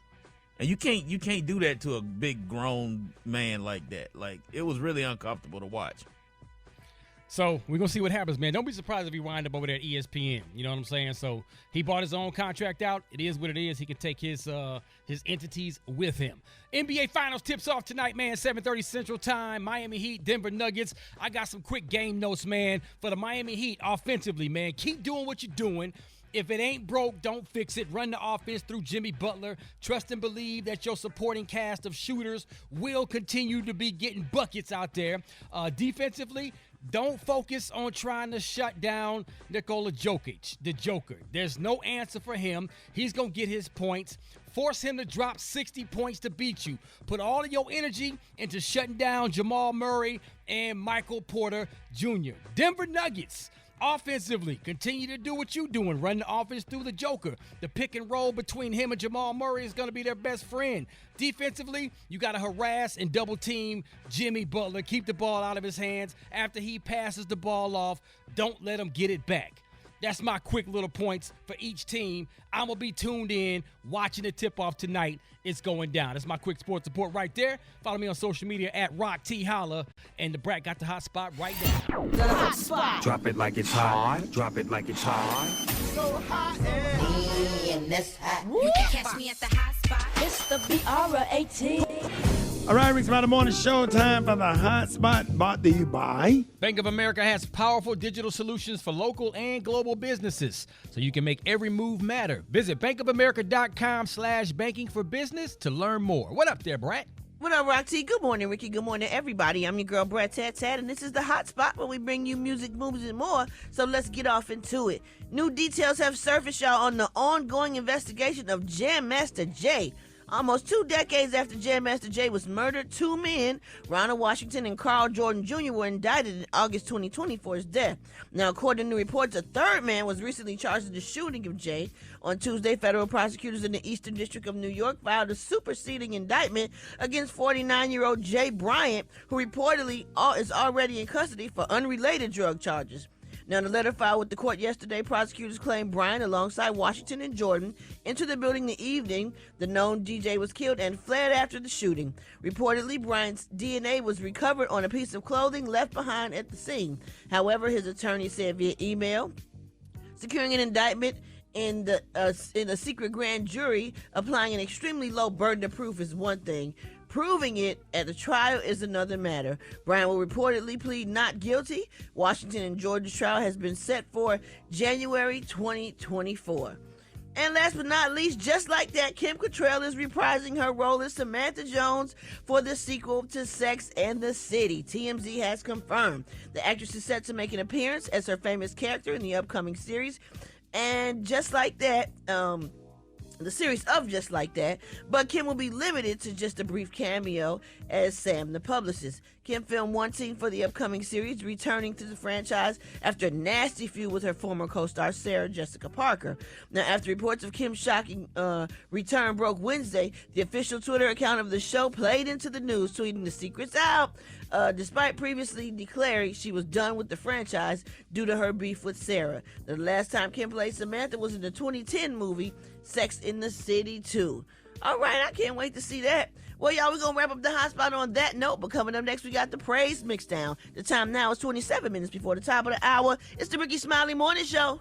And you can't do that to a big grown man like that. Like, it was really uncomfortable to watch. So we're going to see what happens, man. Don't be surprised if he wind up over there at ESPN. You know what I'm saying? So he bought his own contract out. It is what it is. He can take his entities with him. NBA Finals tips off tonight, man, 7:30 Central Time. Miami Heat, Denver Nuggets. I got some quick game notes, man, for the Miami Heat offensively, man. Keep doing what you're doing. If it ain't broke, don't fix it. Run the offense through Jimmy Butler. Trust and believe that your supporting cast of shooters will continue to be getting buckets out there. Defensively, don't focus on trying to shut down Nikola Jokic, the Joker. There's no answer for him. He's going to get his points. Force him to drop 60 points to beat you. Put all of your energy into shutting down Jamal Murray and Michael Porter Jr. Denver Nuggets. Offensively, continue to do what you're doing. Run the offense through the Joker. The pick and roll between him and Jamal Murray is going to be their best friend. Defensively, you got to harass and double team Jimmy Butler. Keep the ball out of his hands. After he passes the ball off, don't let him get it back. That's my quick little points for each team. I'm going to be tuned in, watching the tip-off tonight. It's going down. That's my quick sports report right there. Follow me on social media at Rock T Holla. And the Brat got the hot spot right now. The hot spot. Drop it like it's hot. Drop it like it's hot. So hot and this hot. You can catch me at the hot spot. It's the BR18. All right, Rickey Smiley Morning Show, time for the hot spot brought to you by Bank of America has powerful digital solutions for local and global businesses, so you can make every move matter. Visit bankofamerica.com/banking for business to learn more. What up there, Brat? What up, Rock T? Good morning, Ricky. Good morning, everybody. I'm your girl, Brat Tat Tat, and this is the hot spot where we bring you music, movies, and more. So let's get off into it. New details have surfaced, y'all, on the ongoing investigation of Jam Master Jay. Almost 2 decades after Jam Master Jay was murdered, 2 men, Ronald Washington and Carl Jordan Jr., were indicted in August 2020 for his death. Now, according to reports, a third man was recently charged in the shooting of Jay. On Tuesday, federal prosecutors in the Eastern District of New York filed a superseding indictment against 49-year-old Jay Bryant, who reportedly is already in custody for unrelated drug charges. Now, in a letter filed with the court yesterday, prosecutors claim Bryant, alongside Washington and Jordan, entered the building the evening the known DJ was killed and fled after the shooting. Reportedly, Bryant's DNA was recovered on a piece of clothing left behind at the scene. However, his attorney said via email, securing an indictment in a secret grand jury applying an extremely low burden of proof is one thing. Proving it at the trial is another matter. Bryant will reportedly plead not guilty. Washington and Jordan's trial has been set for January 2024. And last but not least, just like that, Kim Cattrall is reprising her role as Samantha Jones for the sequel to Sex and the City. TMZ has confirmed the actress is set to make an appearance as her famous character in the upcoming series. And just like that, the series of Just Like That, but Kim will be limited to just a brief cameo as Sam, the publicist. Kim filmed one scene for the upcoming series, returning to the franchise after a nasty feud with her former co-star Sarah Jessica Parker. Now, after reports of Kim's shocking return broke Wednesday, the official Twitter account of the show played into the news, tweeting the secret's out, despite previously declaring she was done with the franchise due to her beef with Sarah. The last time Kim played Samantha was in the 2010 movie Sex in the City 2. All right, I can't wait to see that. Well, y'all, we're going to wrap up the hot spot on that note, but coming up next, we got the Praise Mixdown. The time now is 27 minutes before the top of the hour. It's the Rickey Smiley Morning Show.